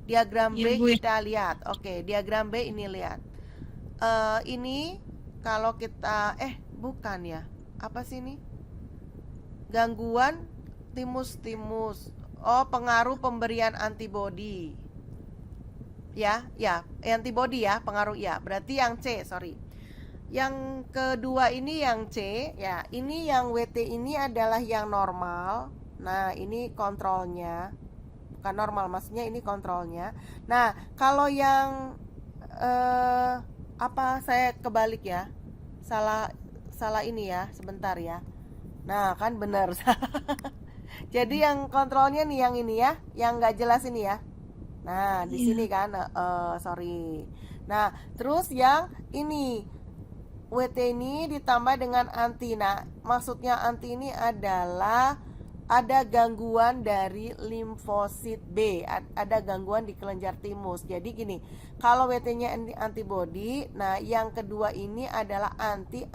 Diagram B kita lihat. Oke, diagram B ini lihat. Ini kalau kita bukan ya. Apa sih ini? Gangguan timus. Oh, pengaruh pemberian antibody. Ya, antibody ya, pengaruh ya. Berarti yang C, sorry. Yang kedua ini yang C, ya. Ini yang WT ini adalah yang normal. Nah, ini kontrolnya. Bukan normal, maksudnya ini kontrolnya. Nah, kalau yang saya kebalik ya. Salah ini ya, sebentar ya. Nah, kan benar. Jadi yang kontrolnya nih yang ini ya, yang nggak jelas ini ya. Nah, di sini kan, sorry. Nah, terus yang ini WT ini ditambah dengan anti. Nah, maksudnya anti ini adalah ada gangguan dari limfosit B, ada gangguan di kelenjar timus. Jadi gini, kalau WT-nya antibody, nah yang kedua ini adalah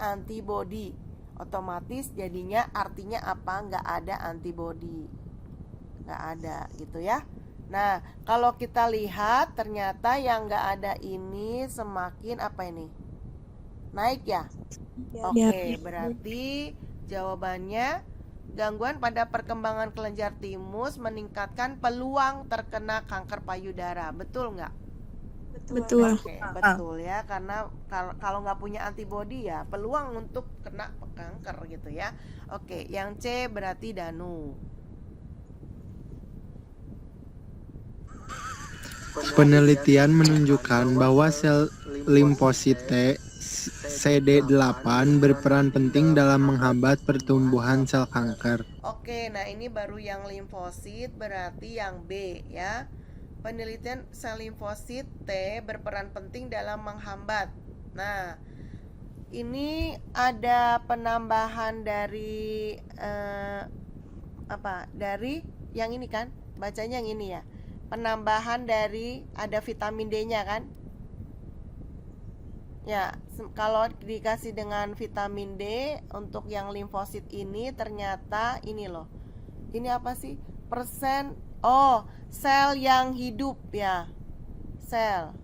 antibody. Otomatis jadinya artinya apa? Nggak ada antibody, nggak ada gitu ya. Nah, kalau kita lihat ternyata yang nggak ada ini semakin apa ini? Naik ya? Oke, berarti jawabannya gangguan pada perkembangan kelenjar timus meningkatkan peluang terkena kanker payudara. Betul nggak? Betul. Oke, betul ya, karena kalau nggak punya antibodi ya peluang untuk kena kanker gitu ya. Oke, yang C berarti Danu. Penelitian menunjukkan bahwa sel limfosit T CD8 berperan penting dalam menghambat pertumbuhan sel kanker. Oke, nah ini baru yang limfosit, berarti yang B ya. Penelitian sel limfosit T berperan penting dalam menghambat. Nah, ini ada penambahan dari dari yang ini kan? Bacanya yang ini ya. Penambahan dari ada vitamin D-nya kan? Ya, kalau dikasih dengan vitamin D untuk yang limfosit ini ternyata ini loh. Ini apa sih? Sel yang hidup ya. Sel.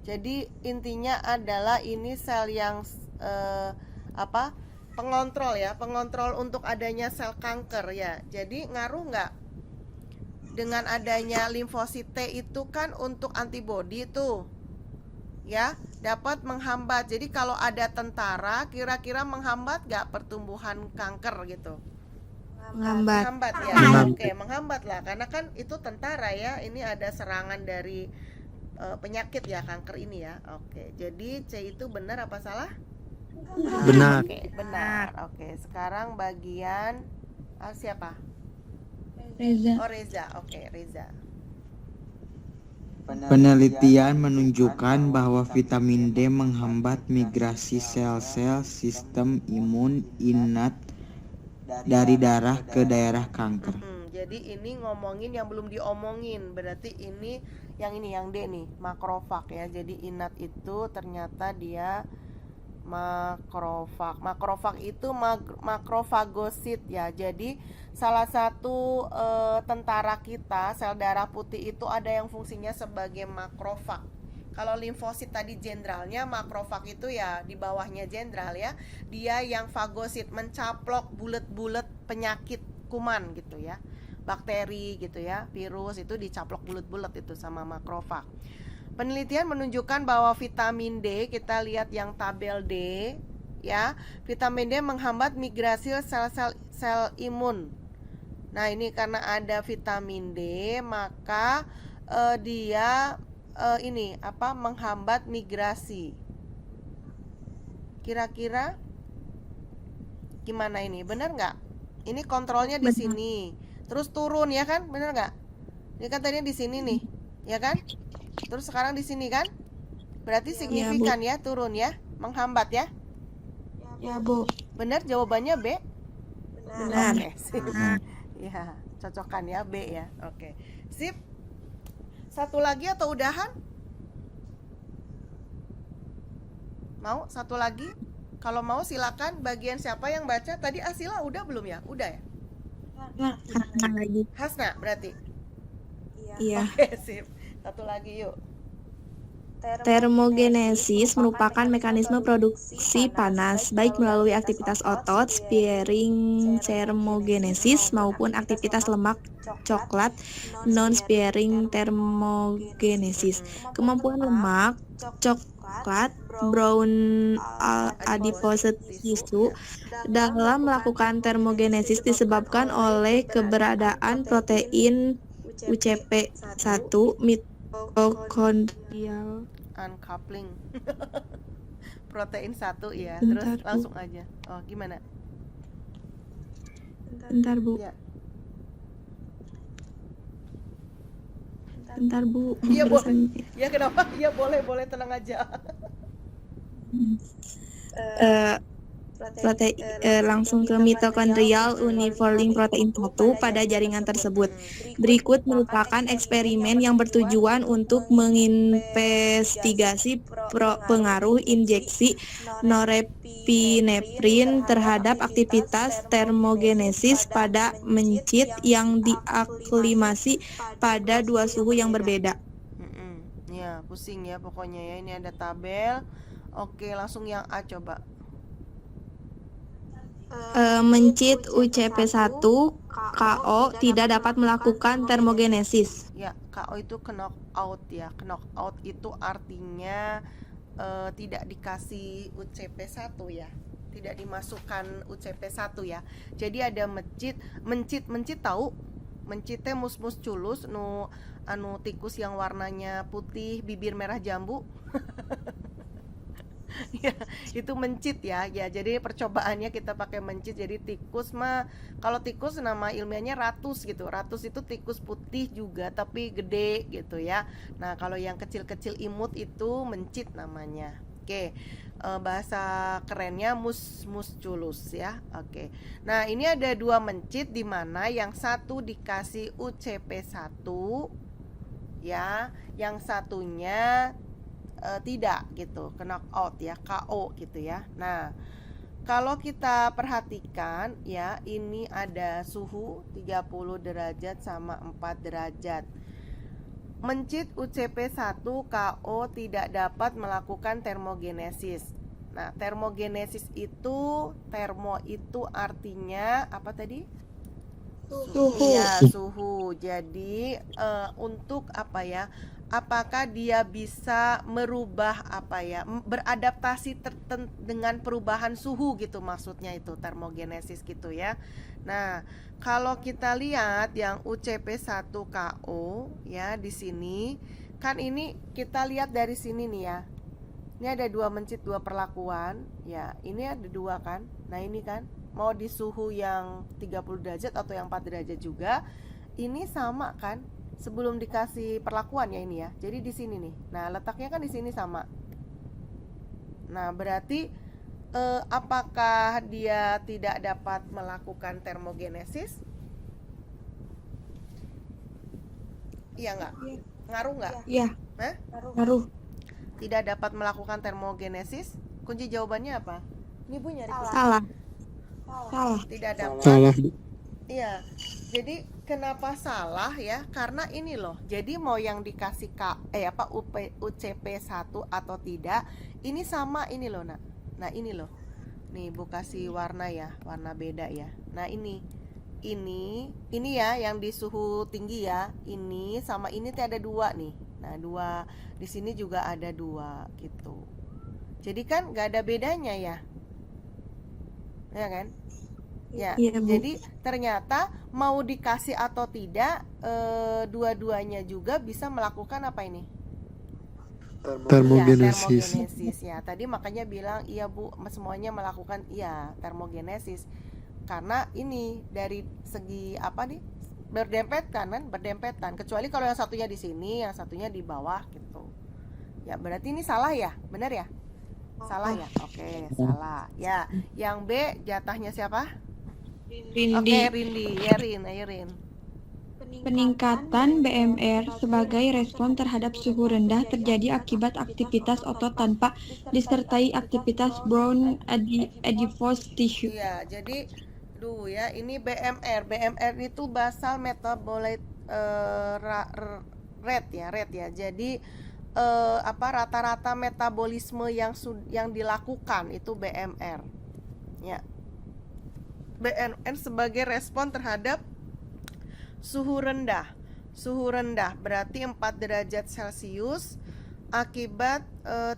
Jadi intinya adalah ini sel yang pengontrol ya, pengontrol untuk adanya sel kanker ya. Jadi ngaruh nggak dengan adanya limfosit T itu kan untuk antibodi tuh ya, dapat menghambat. Jadi kalau ada tentara kira-kira menghambat nggak pertumbuhan kanker gitu? Menghambat ya. Oke, menghambat lah karena kan itu tentara ya. Ini ada serangan dari penyakit ya, kanker ini ya. Oke, jadi C itu benar apa salah? Benar. Oke, benar. Oke, sekarang bagian siapa? Reza. Oh, Reza. Oke, Reza. Penelitian menunjukkan bahwa vitamin D menghambat migrasi sel-sel sistem imun innat dari darah ke daerah kanker. Jadi ini ngomongin yang belum diomongin. Berarti ini yang D nih, makrofag ya. Jadi innat itu ternyata dia makrofag. Makrofag itu makrofagosit ya. Jadi salah satu tentara kita, sel darah putih itu ada yang fungsinya sebagai makrofag. Kalau limfosit tadi jenderalnya, makrofag itu ya di bawahnya jenderal ya. Dia yang fagosit, mencaplok bulet-bulet penyakit kuman gitu ya. Bakteri gitu ya, virus itu dicaplok bulet-bulet itu sama makrofag. Penelitian menunjukkan bahwa vitamin D, kita lihat yang tabel D ya. Vitamin D menghambat migrasi sel imun. Nah, ini karena ada vitamin D, maka dia menghambat migrasi. Kira-kira gimana ini? Benar nggak? Ini kontrolnya di sini. Terus turun ya kan? Benar nggak? Ini kan tadinya di sini nih, ya kan? Terus sekarang di sini kan? Berarti signifikan ya, turun ya, menghambat ya? Ya, Bu. Benar jawabannya B? Benar. Oke, sip. Ya, cocokkan ya B ya. Oke. Sip. Satu lagi atau udahan? Mau satu lagi? Kalau mau silakan. Bagian siapa yang baca? Tadi Asila udah belum ya? Udah ya? Lagi. Hasna berarti? Iya. Oke, sip. Satu lagi yuk. Termogenesis merupakan mekanisme produksi panas, baik melalui aktivitas otot, sparing termogenesis, maupun aktivitas lemak coklat, non-sparing termogenesis. Kemampuan lemak coklat, brown adipose tissue, dalam melakukan termogenesis disebabkan oleh keberadaan protein UCP1 mitokondrial Uncoupling. Protein 1 ya. Bentar, Terus langsung aja. Oh, gimana? Bentar, Bu. Ya. Bentar, Bu. Iya, Barusan- Ya kenapa? Iya boleh tenang aja. Langsung ke mitokondrial unifolding protein 1 pada jaringan tersebut. Berikut merupakan eksperimen yang bertujuan untuk menginvestigasi pengaruh injeksi norepinefrin terhadap aktivitas termogenesis pada mencit yang diaklimasi pada dua suhu yang berbeda. Ya, pusing ya pokoknya ya. Ini ada tabel. Oke, langsung yang A coba. Mencit UCP1 KO tidak dapat melakukan termogenesis. Ya, KO itu knock out ya. Knock out itu artinya tidak dikasih UCP1 ya. Tidak dimasukkan UCP1 ya. Jadi ada mencit tahu? Mencitnya mus-mus culus anu tikus yang warnanya putih, bibir merah jambu. Ya, itu mencit ya. Ya, jadi percobaannya kita pakai mencit. Jadi tikus mah, kalau tikus nama ilmiahnya ratus gitu. Ratus itu tikus putih juga tapi gede gitu ya. Nah, kalau yang kecil-kecil imut itu mencit namanya. Oke. Bahasa kerennya musculus ya. Oke. Nah, ini ada dua mencit di mana yang satu dikasih UCP1 ya, yang satunya tidak gitu, knock out ya, KO gitu ya. Nah, kalau kita perhatikan ya, ini ada suhu 30 derajat sama 4 derajat. Mencit UCP1 KO tidak dapat melakukan termogenesis. Nah, termogenesis itu, termo itu artinya apa tadi? Suhu. Ya, suhu. Jadi untuk apa ya? Apakah dia bisa merubah apa ya? Beradaptasi dengan perubahan suhu gitu, maksudnya itu termogenesis gitu ya. Nah, kalau kita lihat yang UCP1KO ya di sini, kan ini kita lihat dari sini nih ya. Ini ada dua mencit, dua perlakuan. Ya, ini ada dua kan. Nah, ini kan mau di suhu yang 30 derajat atau yang 4 derajat juga. Ini sama kan? Sebelum dikasih perlakuan ya ini ya. Jadi di sini nih. Nah, letaknya kan di sini sama. Nah, berarti apakah dia tidak dapat melakukan termogenesis? Iya nggak? Ngaruh nggak? Iya. Hah? Ngaruh. Tidak dapat melakukan termogenesis? Kunci jawabannya apa? Ini Bu nyari kunci. Salah. Salah. Tidak dapat. Salah, Bu. Iya. Jadi kenapa salah ya? Karena ini loh. Jadi mau yang dikasih UCP1 atau tidak, ini sama ini loh, Nak. Nah, ini loh. Nih, Bu kasih warna ya, warna beda ya. Nah, ini ya yang di suhu tinggi ya. Ini sama ini tuh ada dua nih. Nah, dua di sini juga ada dua gitu. Jadi kan nggak ada bedanya ya. Ya kan? Ya, Iya, Bu. jadi ternyata mau dikasih atau tidak, dua-duanya juga bisa melakukan apa ini? Termogenesis. Ya, termogenesis ya. Tadi makanya bilang iya Bu, semuanya melakukan iya termogenesis. Karena ini dari segi apa nih? Berdempetan kan, berdempetan. Kecuali kalau yang satunya di sini, yang satunya di bawah gitu. Ya, berarti ini salah ya? Benar ya? Salah ya? Oke, salah. Ya, yang B jatahnya siapa? Rindi. Oke, Rindi. Ya, Rin, ayo Rin. Peningkatan BMR sebagai respon terhadap suhu rendah terjadi akibat aktivitas otot tanpa disertai aktivitas brown adipose tissue. Iya, jadi ya, ini BMR. BMR itu basal metabolic rate ya. Jadi rata-rata metabolisme yang dilakukan itu BMR. Ya. BMR sebagai respon terhadap suhu rendah. Suhu rendah berarti 4 derajat Celcius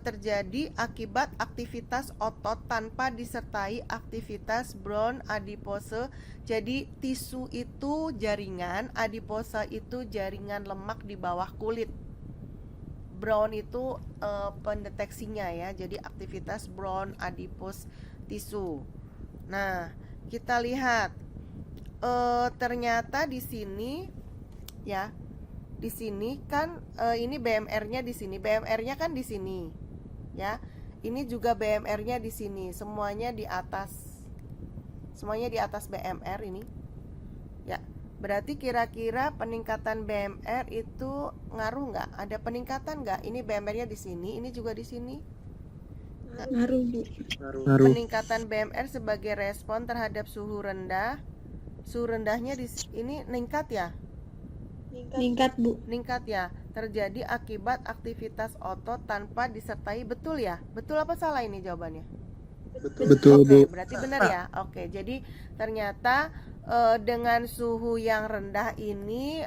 terjadi akibat aktivitas otot tanpa disertai aktivitas brown adipose. Jadi tisu itu jaringan, adipose itu jaringan lemak di bawah kulit. Brown itu pendeteksinya ya. Jadi aktivitas brown adipose tisu. Nah, kita lihat ternyata di sini ya. Di sini kan ini BMR-nya di sini. BMR-nya kan di sini. Ya. Ini juga BMR-nya di sini. Semuanya di atas. Semuanya di atas BMR ini. Ya. Berarti kira-kira peningkatan BMR itu ngaruh nggak? Ada peningkatan nggak? Ini BMR-nya di sini, ini juga di sini. Ngaruh, Bu. Ngaruh. Peningkatan BMR sebagai respon terhadap suhu rendah. Suhu rendahnya ini meningkat ya? Meningkat, Bu. Meningkat ya. Terjadi akibat aktivitas otot tanpa disertai, betul ya? Betul apa salah ini jawabannya? Betul, Bu. Oke, berarti benar ya. Oke, jadi ternyata dengan suhu yang rendah ini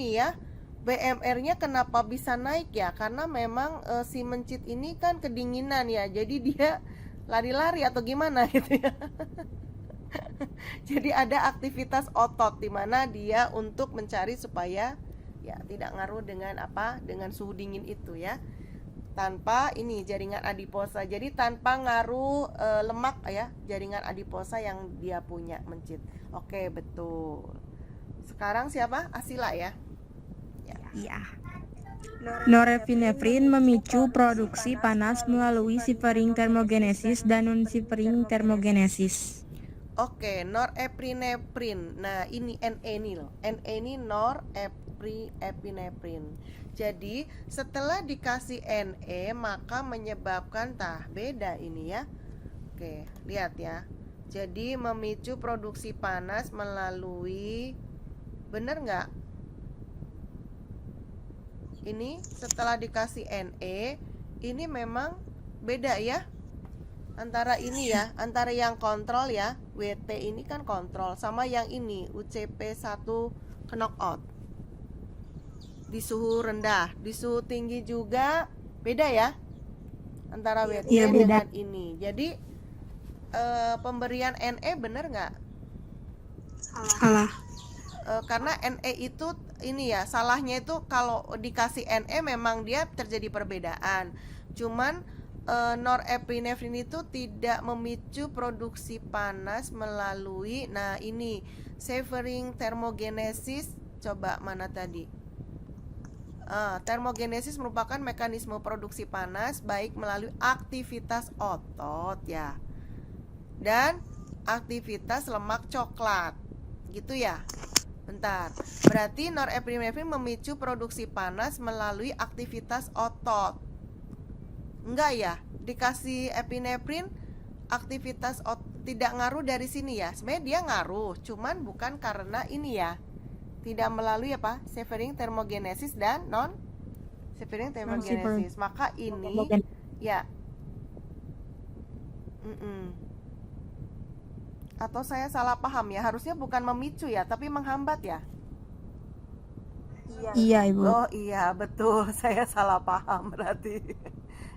ya BMR-nya kenapa bisa naik ya? Karena memang si mencit ini kan kedinginan ya. Jadi dia lari-lari atau gimana gitu ya. Jadi ada aktivitas otot di mana dia untuk mencari supaya ya tidak ngaruh dengan apa? Dengan suhu dingin itu ya. Tanpa ini jaringan adiposa. Jadi tanpa ngaruh lemak ya, jaringan adiposa yang dia punya mencit. Oke, betul. Sekarang siapa? Asila ya. Iya. Norepinefrin memicu produksi panas melalui shivering thermogenesis dan non-shivering thermogenesis. Oke, norepinefrin. Nah, ini NE nih loh. NE ini norepinefrin. Jadi, setelah dikasih NE maka menyebabkan beda ini ya. Oke, lihat ya. Jadi memicu produksi panas melalui, bener nggak? Ini setelah dikasih NE, ini memang beda ya. Antara ini ya, antara yang kontrol ya, WT ini kan kontrol, sama yang ini, UCP1 knockout. Di suhu rendah, di suhu tinggi juga beda ya. Antara WT Iya, beda. dengan ini. Jadi pemberian NE bener nggak? Salah. Karena NE itu ini ya, salahnya itu kalau dikasih NE memang dia terjadi perbedaan. Cuman norepinefrin itu tidak memicu produksi panas melalui, nah ini shivering thermogenesis. Coba mana tadi? Thermogenesis merupakan mekanisme produksi panas baik melalui aktivitas otot ya, dan aktivitas lemak coklat, gitu ya. Bentar, berarti norepinefrin memicu produksi panas melalui aktivitas otot. Enggak ya, dikasih epinefrin aktivitas tidak ngaruh dari sini ya. Sebenarnya dia ngaruh, cuman bukan karena ini ya. Tidak melalui apa? Shivering thermogenesis dan non-shivering thermogenesis. Maka ini ya. Atau saya salah paham ya, harusnya bukan memicu ya, tapi menghambat ya. Iya, Ibu. Oh iya, betul. Saya salah paham berarti.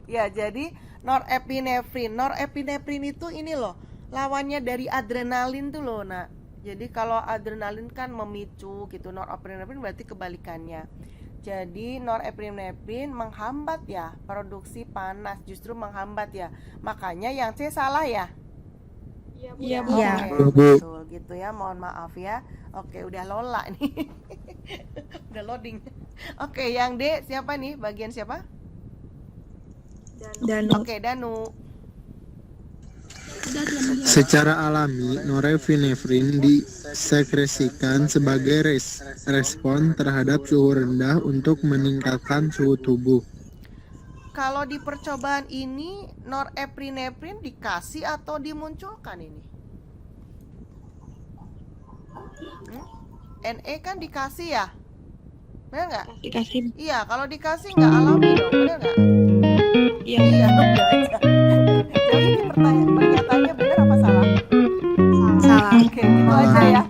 Ya, jadi norepinefrin itu ini loh, lawannya dari adrenalin tuh loh, Nak. Jadi kalau adrenalin kan memicu gitu, norepinefrin berarti kebalikannya. Jadi norepinefrin menghambat ya produksi panas, justru menghambat ya. Makanya yang C salah ya. Iya, Bu. Iya. Oke, betul gitu ya. Mohon maaf ya. Oke, udah lola nih. Udah loading. Oke, yang D siapa nih? Bagian siapa? Danu. Oke, Danu. Secara alami, norepinefrin disekresikan sebagai respon terhadap suhu rendah untuk meningkatkan suhu tubuh. Kalau di percobaan ini norepinefrin dikasih atau dimunculkan ini? NE kan dikasih ya? Benar nggak? Dikasih. Iya, kalau dikasih nggak alami dong, benar nggak? Iya. Iya, udah aja. Jadi ini pernyataannya benar apa salah? Salah. Oke, gitu aja ya.